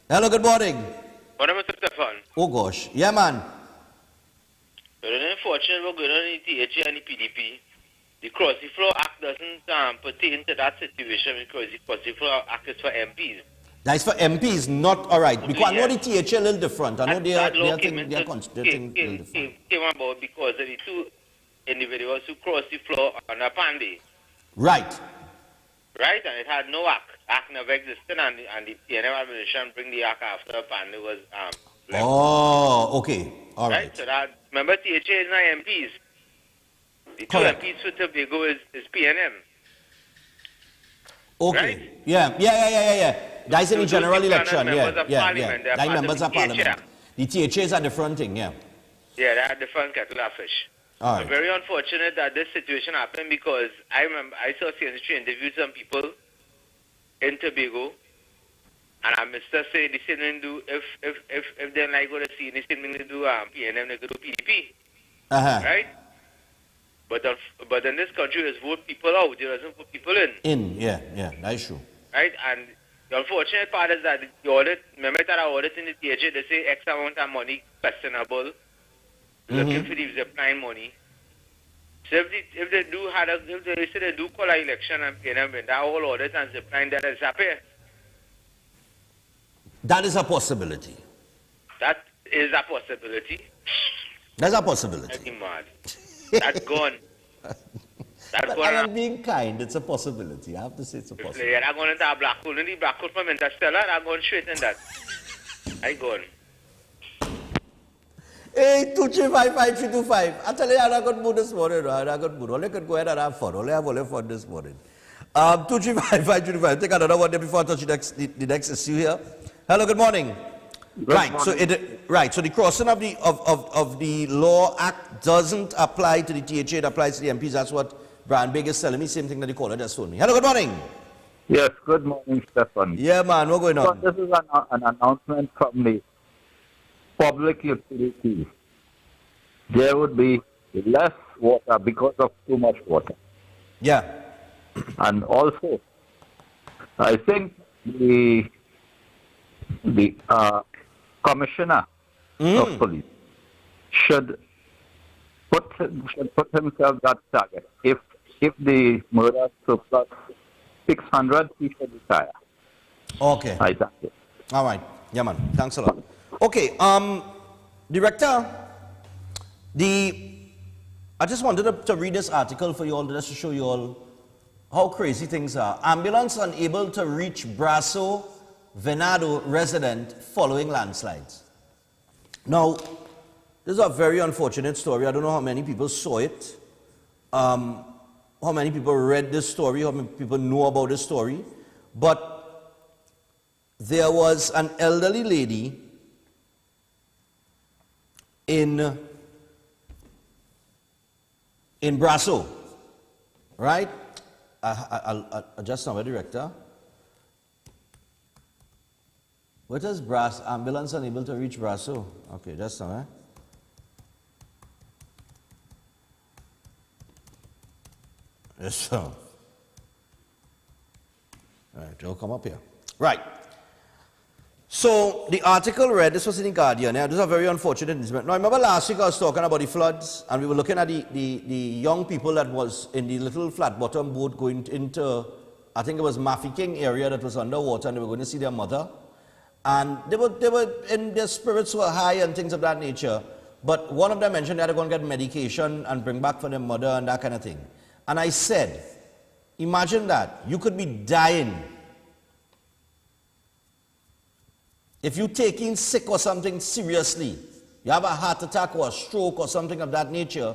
Hello, good morning. What about Stephan? Oh, gosh. Yeah, man. We're unfortunate we're going on in the THA and the PDP. The Crossy Floor Act doesn't pertain to that situation because the Crossy Floor Act is for MPs. That is for MPs, not all right. Because I know the THA a little different. I know they are constituting a little different. Came about because of the two individuals who crossed the floor on a Panday. Right. Right, and it had no act. Act never existed, and the PNM administration bring the act after Panday was left. Oh, okay. All right. So that, remember, THA is not MPs. The two MPs for Tobago is PNM. Okay. Right? Yeah. That's in the general election. Yeah. That members of parliament. The THA is a different thing, yeah. Yeah, they are different kettle of fish. All right. So very unfortunate that this situation happened because I remember I saw CNC interview some people in Tobago, and I must say they didn't do if they're like going to see they didn't do PNM, they could do PDP. Right? But in this country, it's vote people out. It doesn't put people in. Yeah, that's true. Right? And the unfortunate part is that the audit, remember that our audit in the THA, they say X amount of money questionable, looking for the zipline money. So if they do call an election and PNM win, that whole audit and zipline that disappear. That is a possibility. That is a possibility. That's a possibility. That's mad. That's gone. But I am being kind. It's a possibility. I have to say it's a possibility. I'm going into a black hole. The black hole from Interstellar, I'm going straight in that. I gone. Hey, 235-5325. I tell you, I had a good mood this morning. I had a good mood. Only could go ahead and have fun. Only have fun this morning. 235-5325. Take another one there before I touch the next issue here. Hello, good morning. Right, so the crossing of the Law Act doesn't apply to the THA, it applies to the MPs. That's what Brian Big is telling me, same thing that the caller just told me. Hello, good morning. Yes, good morning, Stephan. Yeah, man, what's going on? So this is an announcement from the public utilities. There would be less water because of too much water. Yeah. And also, I think the commissioner of police should put himself that target. If the murder surplus 600, he should retire. Okay. I thank you. All right. Yeah, man. Thanks a lot. Okay. Director, I just wanted to read this article for you all, just to show you all how crazy things are. Ambulance unable to reach Brasso Venado resident following landslides. Now, this is a very unfortunate story. I don't know how many people saw it, how many people read this story, how many people know about this story, but there was an elderly lady in Brasso, right? I'll adjust now, Director. What is Brasso? Ambulance unable to reach Brasso. Okay, just now, Yes, sir. All right, it'll come up here. Right. So the article read, this was in the Guardian. This is a very unfortunate incident. Now, I remember last week I was talking about the floods, and we were looking at the young people that was in the little flat-bottom boat going into, I think it was Mafikeng area that was underwater, and they were going to see their mother. And they were in their spirits were high and things of that nature. But one of them mentioned they had to go and get medication and bring back for their mother and that kind of thing. And I said, imagine that. You could be dying. If you're taking sick or something seriously, you have a heart attack or a stroke or something of that nature,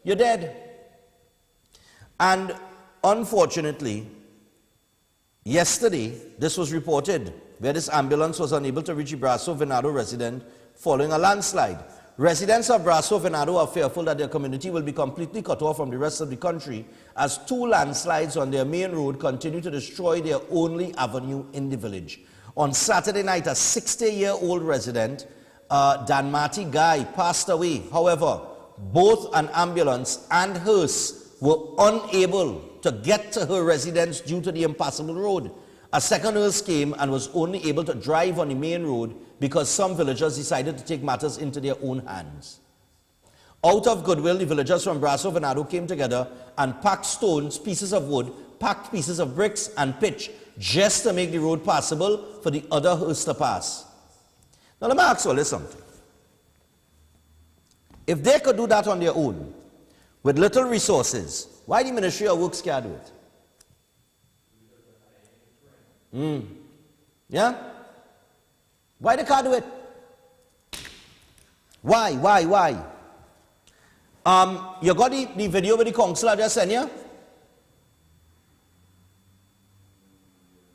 you're dead. And unfortunately, yesterday, this was reported, where this ambulance was unable to reach a Brasso Venado resident following a landslide. Residents of Brasso Venado are fearful that their community will be completely cut off from the rest of the country as 2 landslides on their main road continue to destroy their only avenue in the village. On Saturday night, a 60-year-old resident, Danmati Guy, passed away. However, both an ambulance and hearse were unable to get to her residence due to the impassable road. A second hearse came and was only able to drive on the main road because some villagers decided to take matters into their own hands. Out of goodwill, the villagers from Brasso Venado came together and packed stones, pieces of wood, packed pieces of bricks and pitch just to make the road passable for the other hearse to pass. Now let me ask you something. If they could do that on their own, with little resources, why the Ministry of Works can't do it? Yeah? Why they can't do it? Why? You got the video with the councillor just sent you?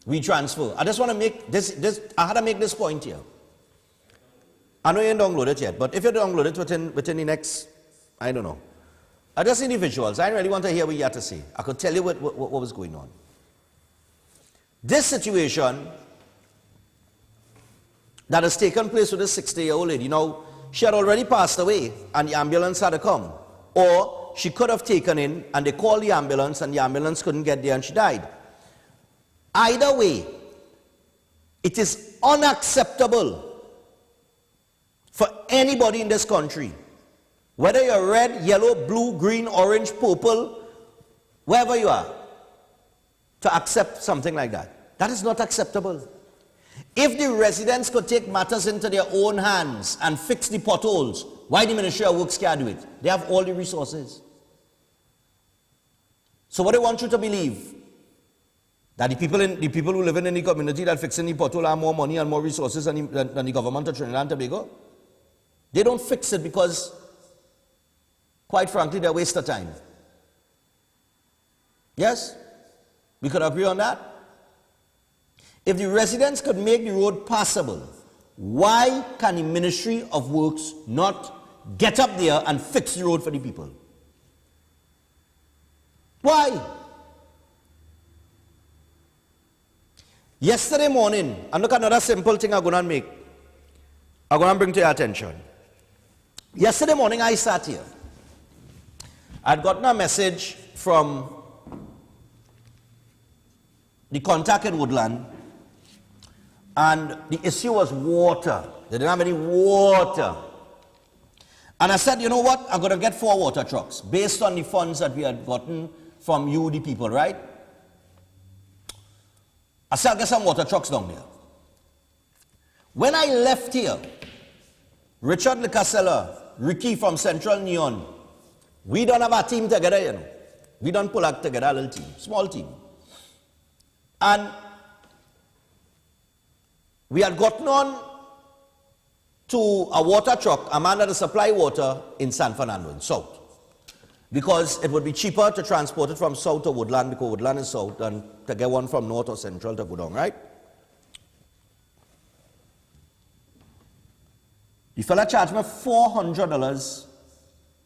We transfer. I just want to make this I had to make this point here. I know you ain't downloaded it yet, but if you download it within the next, I don't know. I just need the visuals. I really want to hear what you have to say. I could tell you what was going on. This situation that has taken place with this 60-year-old lady, she had already passed away and the ambulance had to come. Or she could have taken in and they called the ambulance and the ambulance couldn't get there and she died. Either way, it is unacceptable for anybody in this country, whether you're red, yellow, blue, green, orange, purple, wherever you are, to accept something like that. That is not acceptable. If the residents could take matters into their own hands and fix the potholes, why the Ministry of Works can't do it? They have all the resources. So what they want you to believe? That the people who live in the community that fixing the pothole have more money and more resources than the government of Trinidad and Tobago? They don't fix it because, quite frankly, they're a waste of time. Yes? We could agree on that? If the residents could make the road passable, why can the Ministry of Works not get up there and fix the road for the people? Why? Yesterday morning, and look at another simple thing I'm going to bring to your attention. Yesterday morning, I sat here. I'd gotten a message from the contact in Woodland, and the issue was water. They didn't have any water. And I said, you know what? I'm going to get 4 water trucks based on the funds that we had gotten from you, the people, right? I said, I'll get some water trucks down there. When I left here, Richard Lecasella, Ricky from Central Neon, we don't have a team together, We don't pull out together, a little team, small team. And we had gotten on to a water truck, a man that will supply water in San Fernando, in South. Because it would be cheaper to transport it from South to Woodland, because Woodland is South, than to get one from North or Central to go down, right? The fella charged me $400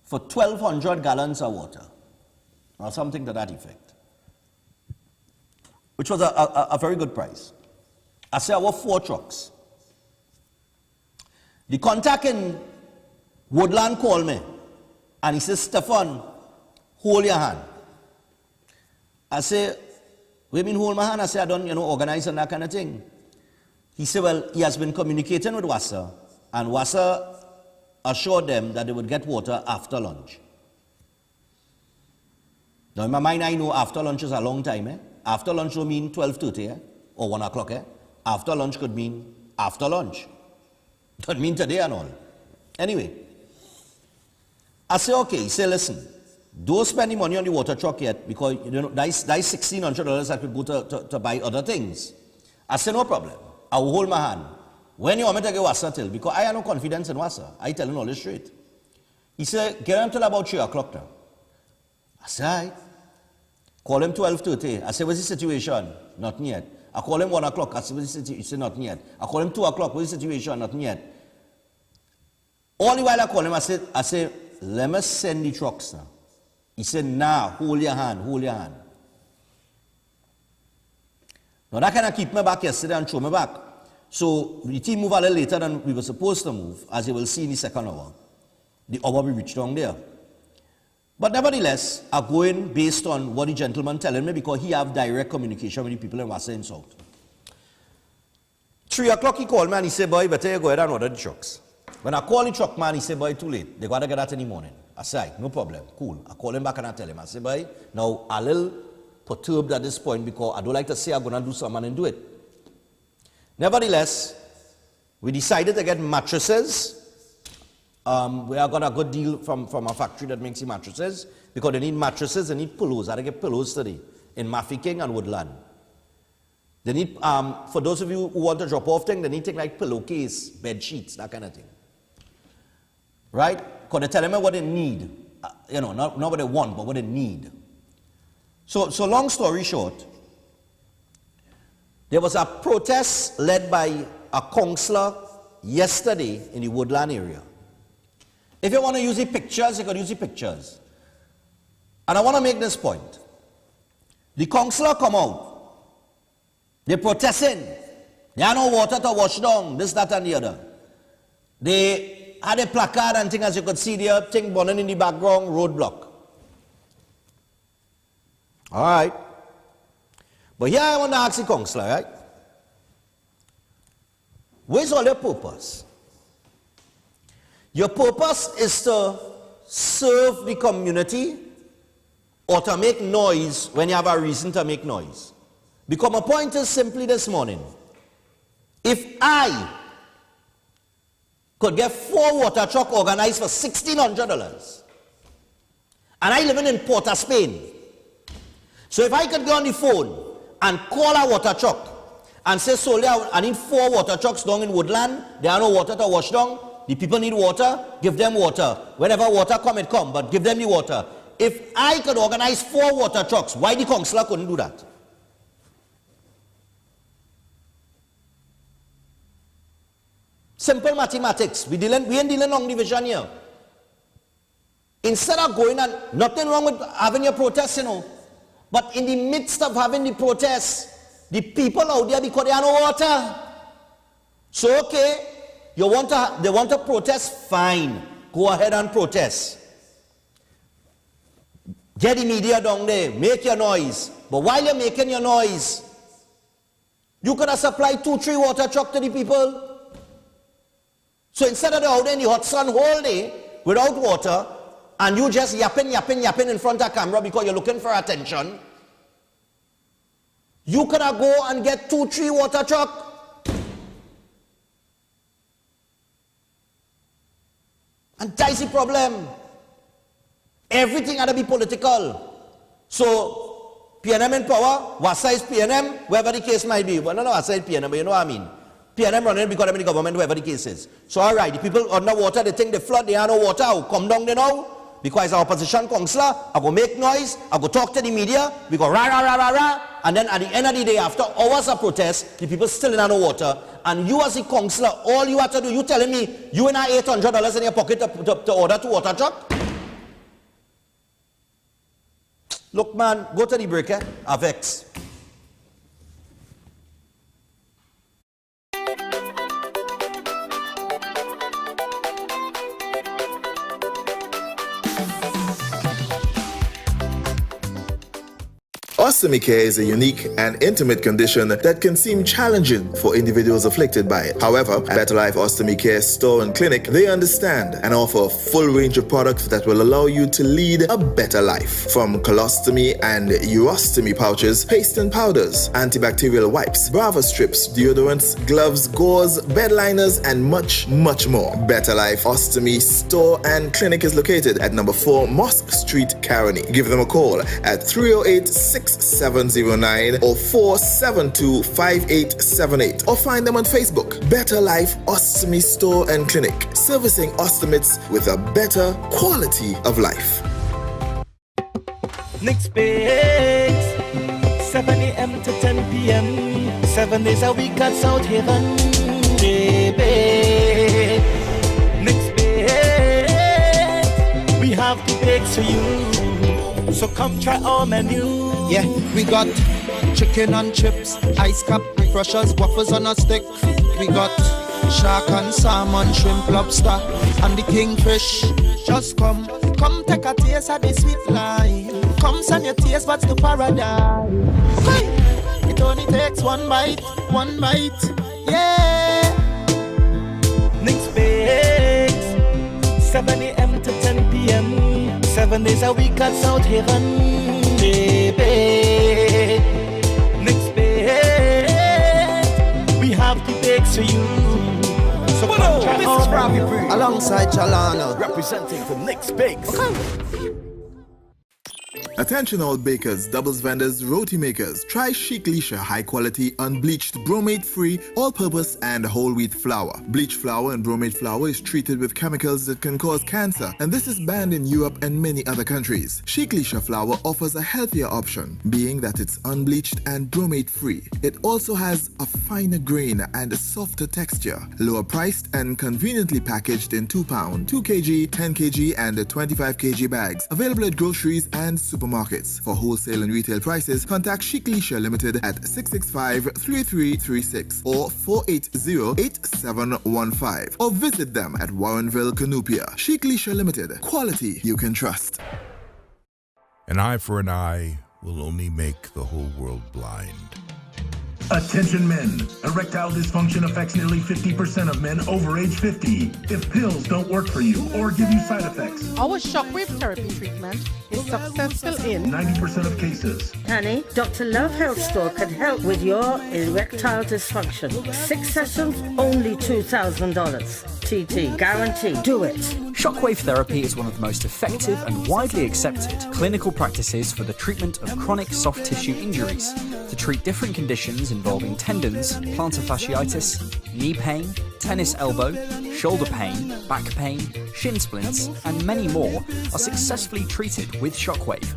for 1,200 gallons of water, or something to that effect, which was a very good price. I said, I want 4 trucks. The contact in Woodland called me, and he says, Stephan, hold your hand. I say, what do you mean hold my hand? I say, I don't, organize and that kind of thing. He said, well, he has been communicating with WASA, and WASA assured them that they would get water after lunch. Now, in my mind, I know after lunch is a long time. After lunch will mean 12:30 or 1 o'clock. After lunch could mean after lunch. Doesn't mean today and all. Anyway, I say, okay. He said, listen, don't spend the money on the water truck yet, because that's $1,600 I could go to buy other things. I said, no problem. I will hold my hand. When you want me to get WASA till? Because I have no confidence in WASA. I tell him all this straight. He said, get him till about 3 o'clock now. I said, all right. Call him 12:30. I said, what's the situation? Nothing yet. I call him 1 o'clock. I said, what's the situation? He said, nothing yet. I call him 2 o'clock. What's the situation? Nothing yet. All the while I call him, I said, let me send the trucks now. He said, nah, hold your hand, hold your hand. Now that kind of keep me back yesterday and throw me back. So the team moved a little later than we were supposed to move, as you will see in the second hour. The hour we reached down there. But nevertheless, I'm going based on what the gentleman telling me, because he have direct communication with the people in Wassa in South. 3 o'clock he called me and he said, boy, better you go ahead and order the trucks. When I call the truck man, he said, boy, too late. They got to get that in the morning. I said, no problem, cool. I call him back and I tell him, I said, boy, now I'm a little perturbed at this point, because I don't like to say I'm going to do something and do it. Nevertheless, we decided to get mattresses. We have got a good deal from a factory that makes the mattresses, because they need mattresses, they need pillows. I had to get pillows today in Mafeking and Woodland. They need, for those of you who want to drop off things, they need things like pillowcase, bed sheets, that kind of thing. Right? Because they tell them what they need. Not what they want, but what they need. So long story short, there was a protest led by a councillor yesterday in the Woodland area. If you want to use the pictures, you can use the pictures. And I want to make this point. The councillor come out. They're protesting. They have no water to wash down, this, that, and the other. They had a placard and thing, as you could see there, thing burning in the background, roadblock. All right. But here I want to ask the councillor, right? Where's all your purpose? Your purpose is to serve the community or to make noise when you have a reason to make noise. Because my point is simply this morning. If I could get 4 water trucks organized for $1,600, and I live in Port of Spain, so if I could go on the phone and call a water truck and say, solely I need 4 water trucks down in Woodland, there are no water to wash down, the people need water, give them water. Whenever water come, it come, but give them the water. If I could organize 4 water trucks, why the councillor couldn't do that? Simple mathematics. We ain't dealing long division here. Instead of going and, nothing wrong with having your protest, but in the midst of having the protest, the people out there, because they have no water. So okay, they want to protest, fine. Go ahead and protest. Get the media down there, make your noise. But while you're making your noise, you could have supplied 2-3 water trucks to the people. So instead of out there in the hot sun whole day without water, and you just yapping in front of camera because you're looking for attention, you could have go and get 2-3 water trucks. And that's the problem. Everything had to be political. So, PNM in power, Wassa is PNM, wherever the case might be. Well, no, Wassa is PNM, but you know what I mean. PNM running because I'm in the government, wherever the case is. So, all right, the people under water, they think they flood, they have no water. I'll come down there now, because as an opposition councillor, I go make noise, I go talk to the media, we go rah, rah, rah, rah, rah, and then at the end of the day, after hours of protest, the people still in no water, and you as a councillor, all you have to do, you telling me you and I $800 in your pocket to order 2 water truck? Look, man, go to the break, Avex. Ostomy care is a unique and intimate condition that can seem challenging for individuals afflicted by it. However, at Better Life Ostomy Care Store and Clinic, they understand and offer a full range of products that will allow you to lead a better life. From colostomy and urostomy pouches, paste and powders, antibacterial wipes, Brava strips, deodorants, gloves, gauze, bed liners, and much, much more. Better Life Ostomy Store and Clinic is located at number 4 Mosque Street, Caroni. Give them a call at 308-6709 or 472-5878, or find them on Facebook. Better Life Ostomy Store and Clinic, servicing ostomates with a better quality of life. Next Bakes, 7 a.m. to 10 p.m. 7 days a week at South Haven. Baby, Next Bakes, we have the bakes for you. So come try our menu. Yeah, we got chicken and chips, ice cap, refreshers, waffles on a stick. We got shark and salmon, shrimp, lobster, and the kingfish. Just come take a taste of the sweet life. Come send your taste buds to paradise. Hey, it only takes one bite, yeah. Next Bakes, 7 a.m. to 10 p.m. 7 days a week at South Haven. Baby, Next Bakes, we have the bakes for you. So come try this is Ravi Bree, alongside Chalana, representing for Next Bakes. Attention all bakers, doubles vendors, roti makers. Try Chic Leisha high quality, unbleached, bromate free, all purpose and whole wheat flour. Bleached flour and bromate flour is treated with chemicals that can cause cancer, and this is banned in Europe and many other countries. Chic Leisha flour offers a healthier option, being that it's unbleached and bromate free. It also has a finer grain and a softer texture, lower priced and conveniently packaged in 2 pound, 2 kg, 10 kg and 25 kg bags. Available at groceries and supermarkets. For wholesale and retail prices, contact Chic Leisha Limited at 665-3336 or 480-8715, or visit them at Warrenville, Canupia. Chic Leisha Limited, quality you can trust. An eye for an eye will only make the whole world blind. Attention men, erectile dysfunction affects nearly 50% of men over age 50. If pills don't work for you or give you side effects, our shockwave therapy treatment is successful in 90% of cases. Honey, Dr. Love Health Store can help with your erectile dysfunction. 6 sessions, only $2,000. TT, guarantee. Do it. Shockwave therapy is one of the most effective and widely accepted clinical practices for the treatment of chronic soft tissue injuries, to treat different conditions involving tendons, plantar fasciitis, knee pain, tennis elbow, shoulder pain, back pain, shin splints, and many more are successfully treated with Shockwave.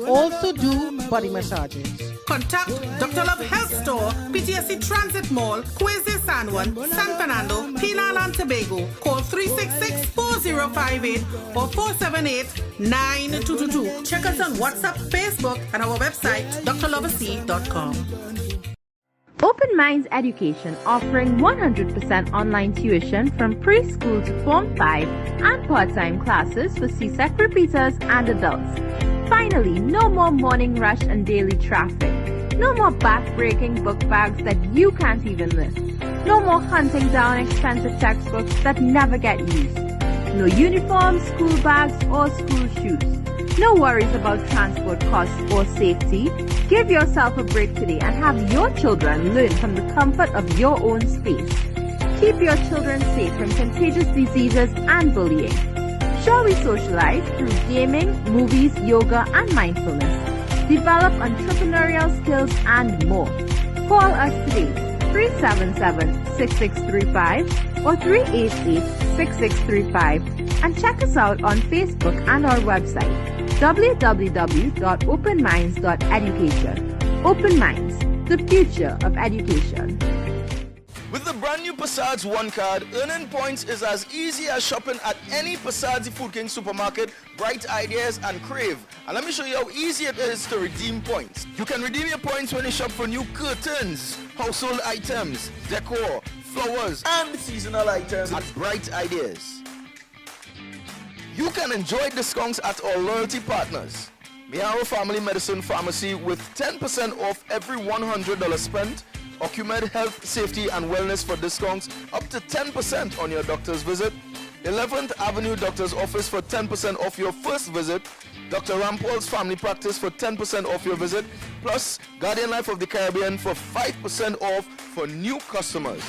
Also do body massages. Contact Dr. Love Health Store, PTSD Transit Mall, Quezes San Juan, San Fernando, Trinidad and Tobago. Call 366-4058 or 478-9222. Check us on WhatsApp, Facebook, and our website, drloversea.com. Open Minds Education, offering 100% online tuition from preschool to Form 5 and part-time classes for CSEC repeaters and adults. Finally, no more morning rush and daily traffic. No more back-breaking book bags that you can't even lift. No more hunting down expensive textbooks that never get used. No uniforms, school bags, or school shoes. No worries about transport costs or safety. Give yourself a break today and have your children learn from the comfort of your own space. Keep your children safe from contagious diseases and bullying. Shall we socialize through gaming, movies, yoga, and mindfulness? Develop entrepreneurial skills and more. Call us today, 377-6635 or 388-6635, and check us out on Facebook and our website, www.openminds.education. Open Minds, the future of education. With the brand new Passage One card, earning points is as easy as shopping at any Passage Food King supermarket, Bright Ideas and Crave. And let me show you how easy it is to redeem points. You can redeem your points when you shop for new curtains, household items, decor, flowers, and seasonal items at Bright Ideas. You can enjoy discounts at our loyalty partners. Miao Family Medicine Pharmacy with 10% off every $100 spent. Ocumed Health, Safety and Wellness for discounts up to 10% on your doctor's visit. 11th Avenue Doctor's Office for 10% off your first visit. Dr. Rampol's Family Practice for 10% off your visit. Plus Guardian Life of the Caribbean for 5% off for new customers.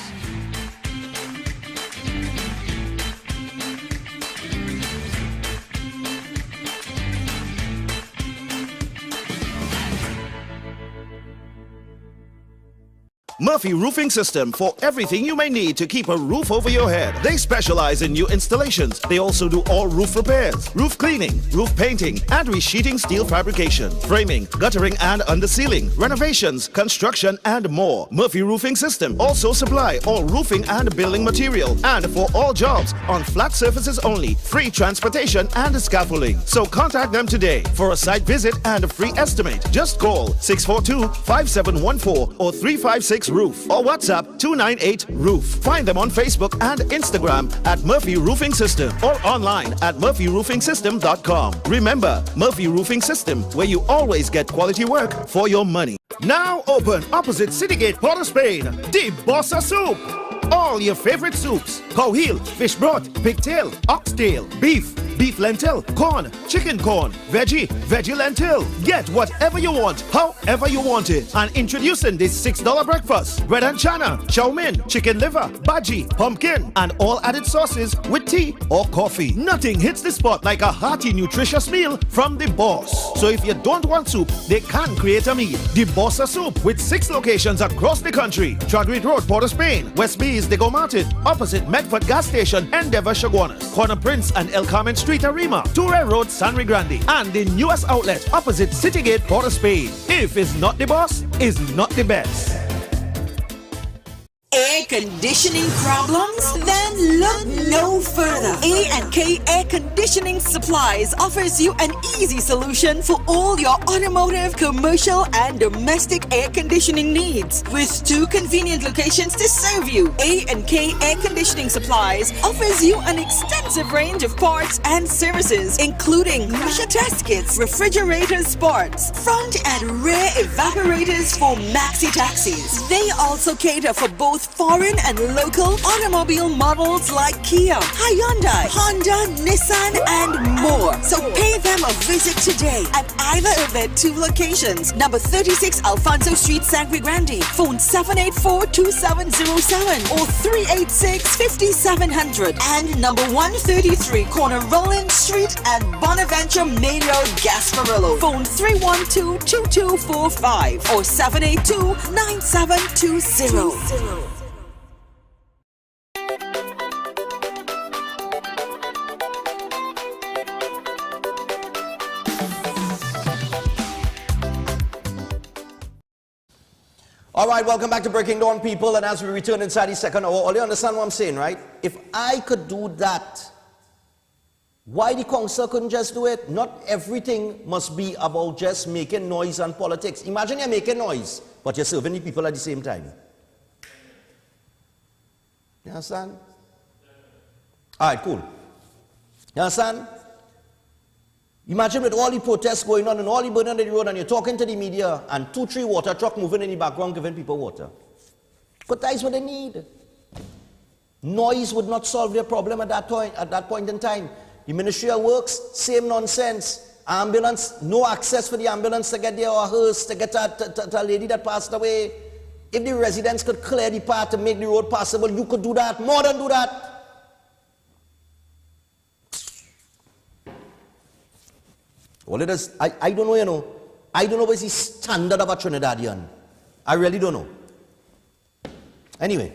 Murphy Roofing System for everything you may need to keep a roof over your head. They specialize in new installations. They also do all roof repairs, roof cleaning, roof painting, and resheeting steel fabrication, framing, guttering and undersealing, renovations, construction, and more. Murphy Roofing System also supply all roofing and building material, and for all jobs on flat surfaces only, free transportation and scaffolding. So contact them today for a site visit and a free estimate. Just call 642-5714 or 356 Roof or WhatsApp 298-ROOF. Find them on Facebook and Instagram at Murphy Roofing System or online at murphyroofing.com. Remember, Murphy Roofing System, where you always get quality work for your money. Now open opposite Citygate, Port of Spain, the Bossa Soup. All your favorite soups: cow heel, fish broth, pigtail, oxtail, beef lentil, corn, chicken corn, veggie lentil. Get whatever you want, however you want it. And introducing this $6 breakfast: bread and chana, chow mein, chicken liver, bhaji, pumpkin, and all added sauces with tea or coffee. Nothing hits the spot like a hearty, nutritious meal from the boss. So if you don't want soup, they can create a meal. The Bossa Soup, with 6 locations across the country: Chadwick Road, Port of Spain; West Bees, De Martin, opposite Medford Gas Station, Endeavour, Chaguanas; Corner Prince and El Carmen Street, Arima; Toure Road, San Grande; and the newest outlet opposite Citygate, Port of Spain. If it's not the boss, it's not the best. Air conditioning problems? Then look no further. A&K Air Conditioning Supplies offers you an easy solution for all your automotive, commercial, and domestic air conditioning needs. With 2 convenient locations to serve you, A&K Air Conditioning Supplies offers you an extensive range of parts and services, including pressure test kits, refrigerator parts, front and rear evaporators for maxi taxis. They also cater for both foreign and local automobile models like Kia, Hyundai, Honda, Nissan, and more. So pay them a visit today at either of their 2 locations. Number 36 Alfonso Street, Sangre Grande. Phone 784-2707 or 386-5700. And number 133 Corner Roland Street and Bonaventure Main Road, Gasparillo. Phone 312-2245 or 782-9720. All right, welcome back to Breaking Dawn, people. And as we return inside the second hour, all you understand what I'm saying, right? If I could do that, why the council couldn't just do it? Not everything must be about just making noise and politics. Imagine you're making noise, but you're serving the people at the same time. You understand? All right, cool. You understand? Imagine with all the protests going on and all the burning on the road, and you're talking to the media and 2-3 water trucks moving in the background giving people water. But that's what they need. Noise would not solve their problem at that point in time. The Ministry of Works, same nonsense. Ambulance, no access for the ambulance to get there, or hearse to get a lady that passed away. If the residents could clear the path to make the road passable, you could do that, more than do that. All it is, I don't know, you know. I don't know what's the standard of a Trinidadian. I really don't know. Anyway,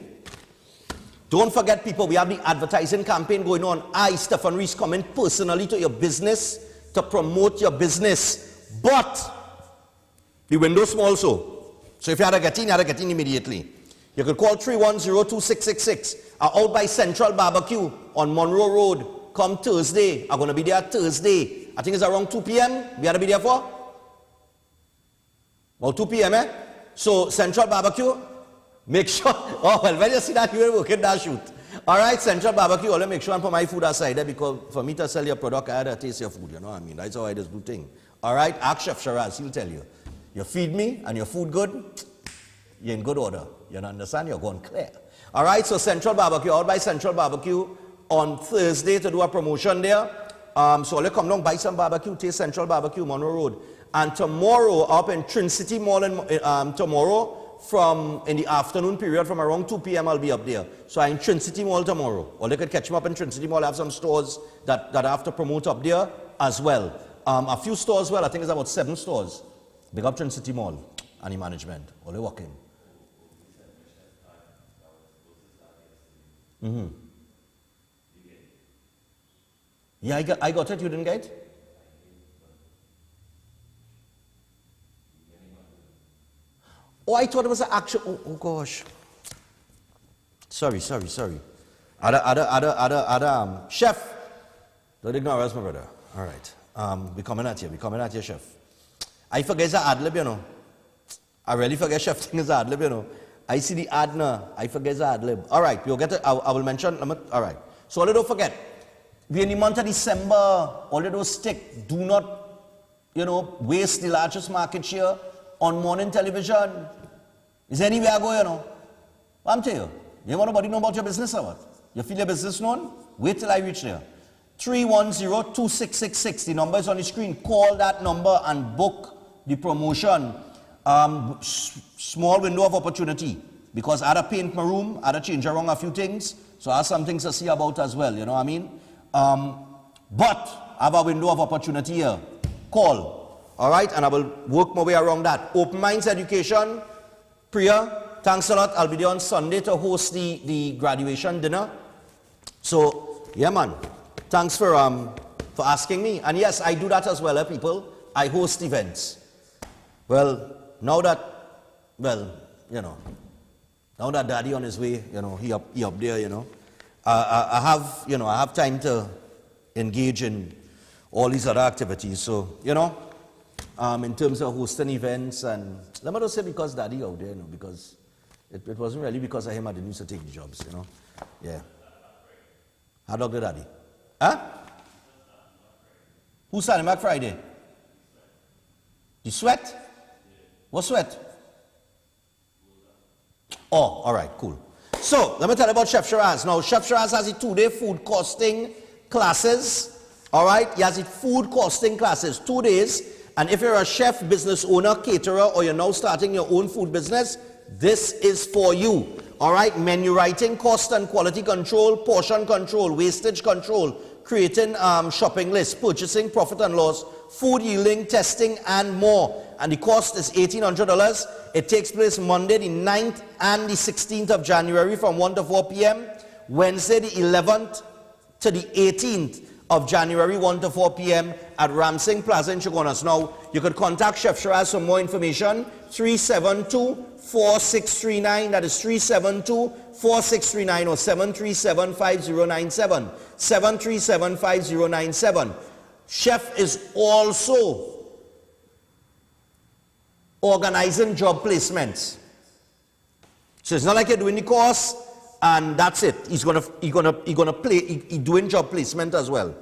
don't forget, people, we have the advertising campaign going on. I, Stephan Reis, come in personally to your business to promote your business. But the window's small, so if you had to get in, you had to get in immediately. You could call 310-2666. Out by Central Barbecue on Monroe Road. Come Thursday. I'm going to be there Thursday. I think it's around 2 p.m. We had to be there for? About 2 p.m., eh? So, Central Barbecue, make sure. Oh, well, when you see that, you will work in that shoot. All right, Central Barbecue, I'll make sure and put my food aside there because for me to sell your product, I had to taste your food, you know what I mean? That's how I just do thing. All right, ask Chef Shiraz, he'll tell you. You feed me and your food good, you're in good order. You understand? You're going clear. All right, so Central Barbecue, out by Central Barbecue on Thursday to do a promotion there. So I'll come down, buy some barbecue, taste Central Barbecue, Monroe Road. And tomorrow, up in Trinity Mall, tomorrow, in the afternoon period, from around 2 p.m., I'll be up there. So I'm in Trinity Mall tomorrow. Or they could catch me up in Trinity Mall. I have some stores that I have to promote up there as well. A few stores, well, I think it's about 7 stores. Big up Trinity Mall and the management. All they working. Mm-hmm. Yeah, I got it. You didn't get it? Oh, I thought it was an actual. Oh gosh. Sorry. Other, chef. Don't ignore us, my brother. All right. We coming at you, chef. I forget the ad lib, you know. I really forget chef thing is ad lib, you know. I see the ad now. I forget the ad lib. All right, we'll get it. I will mention. All right. So all don't forget. We're in the month of December. All those stick. Do not, waste the largest market share on morning television. Is there anywhere I go, you know? I'm telling you. You want nobody know about your business or what? You feel your business known? Wait till I reach there. 310-2666. The number is on the screen. Call that number and book the promotion. Small window of opportunity. Because I had to paint my room, I had to change around a few things. So I have some things to see about as well, you know what I mean? But I have a window of opportunity here. Call. All right, and I will work my way around that. Open Minds Education, Priya, thanks a lot. I'll be there on Sunday to host the graduation dinner. So, yeah, man. Thanks for asking me. And yes, I do that as well, people. I host events. Well, now that Daddy on his way, he up there, I have time to engage in all these other activities. So, in terms of hosting events, and let me just say because Daddy out there, because it wasn't really because of him I didn't used to take the jobs, Yeah. How dog the Daddy? Huh? Who's starting back Friday? You sweat? What sweat? Oh, all right, cool. So, let me tell you about Chef Shiraz. Now, Chef Shiraz has the 2-day food costing classes. All right, he has the food costing classes, 2 days. And if you're a chef, business owner, caterer, or you're now starting your own food business, this is for you. All right, menu writing, cost and quality control, portion control, wastage control, creating shopping lists, purchasing, profit and loss, food yielding, testing, and more. And the cost is $1,800. It takes place Monday the 9th and the 16th of January from 1 to 4 p.m. Wednesday the 11th to the 18th of January, 1 to 4 p.m. at Ramsing Plaza in Chaguanas. Now, you could contact Chef Shiraz for more information, 372-4639, that is 372-4639 or 737-5097, 737-5097. Chef is also organizing job placements. So it's not like you're doing the course and that's it. He's doing job placement as well.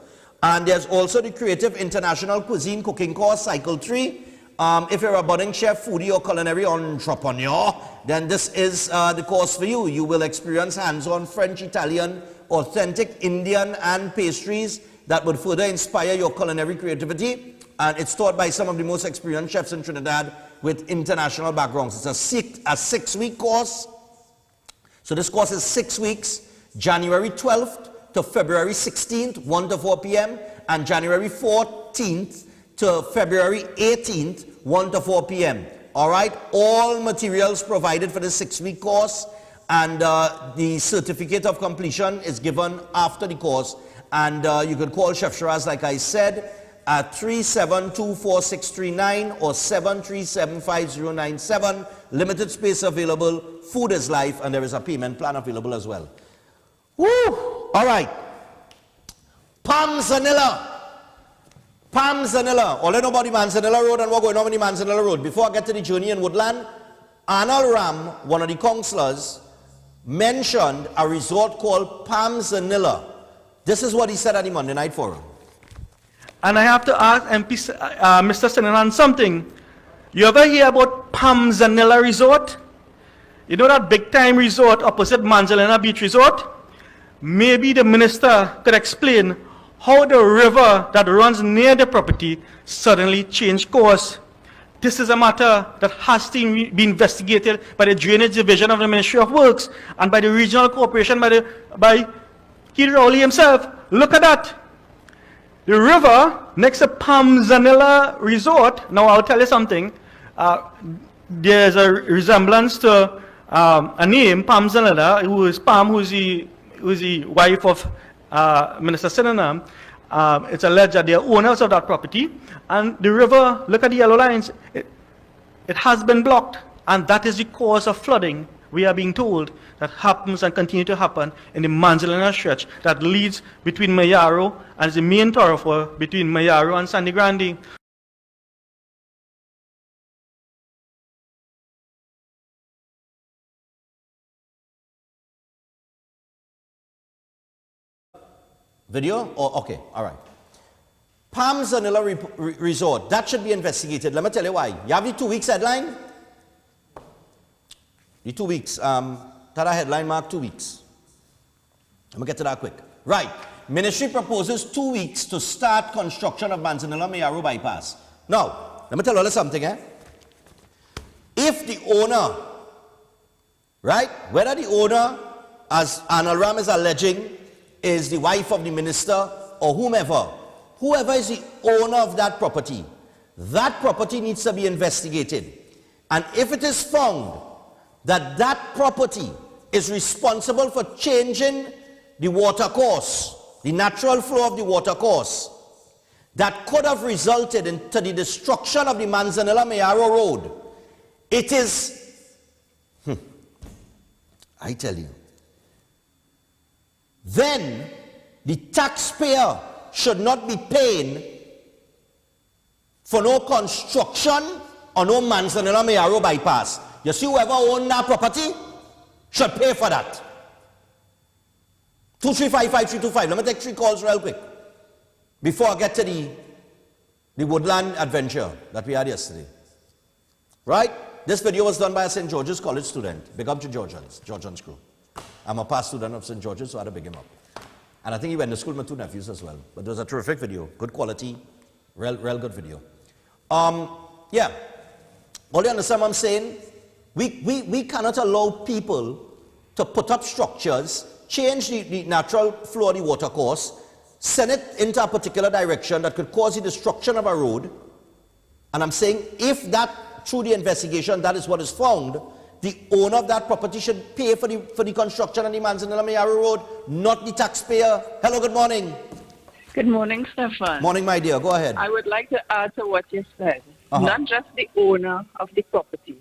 And there's also the Creative International Cuisine Cooking Course, Cycle 3. If you're a budding chef, foodie, or culinary entrepreneur, then this is the course for you. You will experience hands-on French, Italian, authentic Indian and pastries that would further inspire your culinary creativity. And it's taught by some of the most experienced chefs in Trinidad with international backgrounds. It's a 6-week course. So this course is 6 weeks, January 12th to February 16th, 1 to 4 p.m. and January 14th to February 18th, 1 to 4 p.m. All right, all materials provided for this 6-week course, and the certificate of completion is given after the course. And you could call Chef Shiraz, like I said, at 3724639 or 7375097. Limited space available, food is life, and there is a payment plan available as well. Woo! All right. Manzanilla. All I know about the Manzanilla Road and what's going on in the Manzanilla Road. Before I get to the journey in Woodland, Arnold Ram, one of the councillors, mentioned a resort called Manzanilla. This is what he said at the Monday Night Forum. And I have to ask MP, Mr. Sinanan something. You ever hear about Manzanilla Resort? You know that big time resort opposite Manzanilla Beach Resort? Maybe the minister could explain how the river that runs near the property suddenly changed course. This is a matter that has to be investigated by the Drainage Division of the Ministry of Works and by the Regional Corporation by Keith Rowley himself. Look at that. The river next to Manzanilla Resort, now I'll tell you something, there's a resemblance to a name, Manzanilla, who's the wife of Minister Sinanam. It's alleged that they are owners of that property. And the river, look at the yellow lines, it has been blocked. And that is the cause of flooding, we are being told, that happens and continue to happen in the Manzanilla stretch that leads between Mayaro and is the main thoroughfare between Mayaro and Sandy Grande. Video? Oh, okay, all right. Manzanilla Resort, that should be investigated. Let me tell you why. You have the 2 weeks headline? The 2 weeks, that headline mark 2 weeks. Let me get to that quick. Right, ministry proposes 2 weeks to start construction of Manzanilla Mayaro bypass. Now, let me tell you something, If the owner, right, whether the owner, as Arnold Ram is alleging, is the wife of the minister or whoever is the owner of that property needs to be investigated. And if it is found that that property is responsible for changing the water course, the natural flow of the water course, that could have resulted into the destruction of the Manzanilla Mayaro Road, it is, I tell you, then the taxpayer should not be paying for no construction or no Manzanilla Mayaro bypass. You see, whoever owns that property should pay for that. 2355325. Let me take 3 calls real quick before I get to the Woodland adventure that we had yesterday. Right? This video was done by a St. George's College student. Big up to Georgian's crew. I'm a past student of St. George's, so I had to big him up. And I think he went to school with my 2 nephews as well. But it was a terrific video. Good quality. Real good video. Yeah. All you understand what I'm saying? We cannot allow people to put up structures, change the natural flow of the water course, send it into a particular direction that could cause the destruction of a road. And I'm saying if that, through the investigation, that is what is found, the owner of that property should pay for the construction of the Manzanilla Mayaro Road, not the taxpayer. Hello, good morning. Good morning, Stephan. Morning, my dear. Go ahead. I would like to add to what you said. Not just the owner of the property,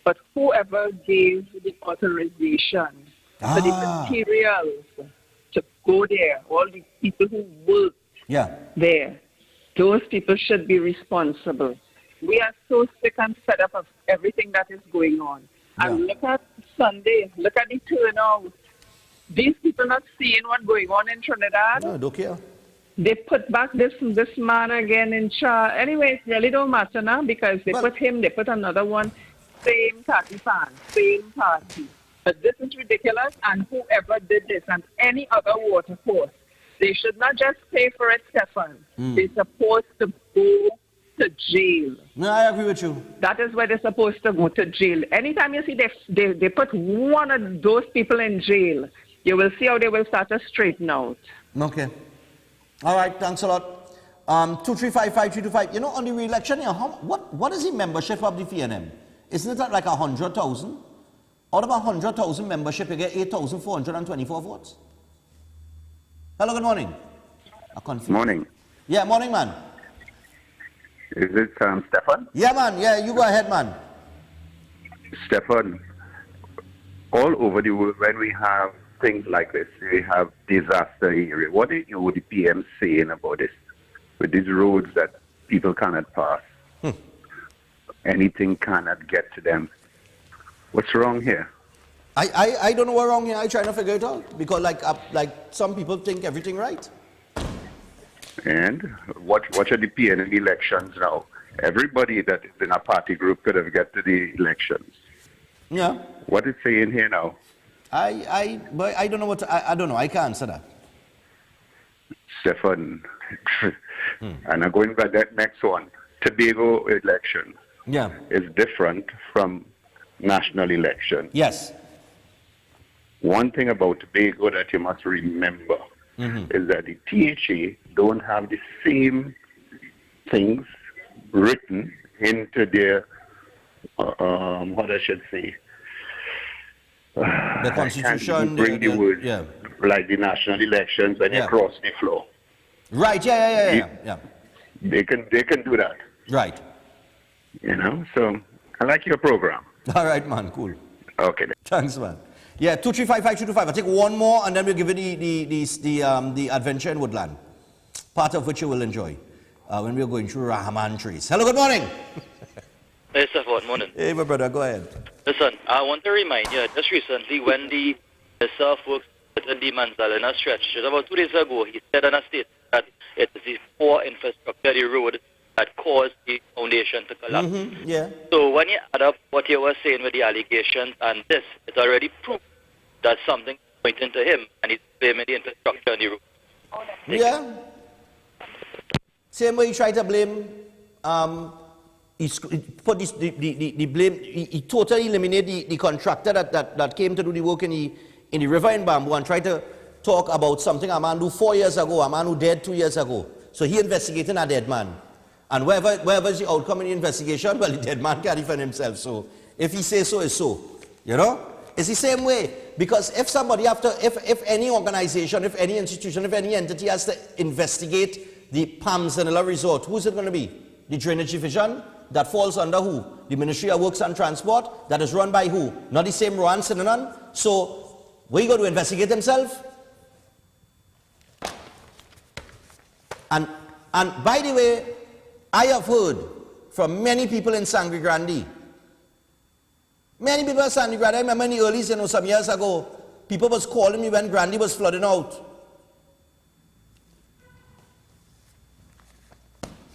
but whoever gave the authorization for the materials to go there, all the people who worked there, those people should be responsible. We are so sick and fed up of everything that is going on. And look at Sunday, look at the turnout. These people not seeing what's going on in Trinidad. No, don't care. They put back this man again in charge. Anyway, it really don't matter now because they put him, they put another one. Same party fan, same party. But this is ridiculous, and whoever did this and any other water course, they should not just pay for it, Stephan. They're supposed to go to jail. No, I agree with you. That is where they're supposed to go to jail. Anytime you see they put one of those people in jail, you will see how they will start to straighten out. Okay. All right, thanks a lot. 2355325. You know, on the re-election here, what is the membership of the FNM? Isn't it at like 100,000? Out of 100,000 membership, you get 8,424 votes. Hello, good morning. Morning. Yeah, morning, man. Is it Stephan? Yeah, man. Yeah, you go ahead, man. Stephan, all over the world, when we have things like this, we have disaster area. What is the PM saying about this? With these roads that people cannot pass, anything cannot get to them. What's wrong here? I don't know what's wrong here. I'm trying to figure it out because like some people think everything right. And watch at the PN elections now. Everybody that is in a party group could have get to the elections. Yeah. What is saying here now? But I don't know I don't know. I can't answer that. Stephan, and I'm going by that next one. Tobago election. Yeah. Is different from national election. Yes. One thing about Tobago that you must remember is that the THA don't have the same things written into their, what I should say, the Constitution. Bring the words like the national elections when you cross the floor. Right. Yeah. They can do that. Right. You know. So I like your program. All right, man. Cool. Okay. Then. Thanks, man. Yeah, 2355225. I'll take one more and then we'll give you the adventure in Woodland, part of which you will enjoy when we're going through Rahman trees. Hello, good morning. Hey, Stephan, morning. Hey, my brother, go ahead. Listen, I want to remind you, just recently when the Minister of Works at the Manzalena stretch, just about 2 days ago, he said in a statement that it is the poor infrastructure, the road, that caused the foundation to collapse. Yeah. So when you add up what you were saying with the allegations and this, it's already proved that something pointing to him and he's blaming the infrastructure on the road. Yeah. Same way he tried to blame, he put the blame, he totally eliminated the contractor that came to do the work in the river in Bamboo and tried to talk about something a man do 4 years ago, a man who died 2 years ago. So he investigating a dead man. And wherever is the outcome in the investigation, well, the dead man can't defend himself. So if he says so, it's so. You know? It's the same way. Because if somebody if any organization, if any institution, if any entity has to investigate the Pamsanilla Resort, who's it going to be? The Drainage Division? That falls under who? The Ministry of Works and Transport? That is run by who? Not the same Rohan Sinanan? So, where you going to investigate himself? And by the way, I have heard from many people in Sangre Grande. Many people in Sangre Grande, I remember in the early, some years ago, people was calling me when Grande was flooding out.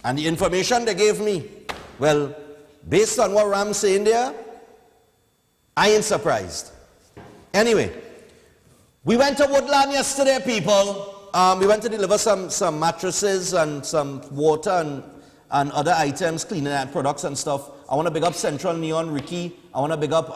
And the information they gave me, well, based on what Ram's saying there, I ain't surprised. Anyway, we went to Woodland yesterday, people. We went to deliver some mattresses and some water and other items, cleaning products and stuff. I want to big up Central Neon, Ricky. I want to big up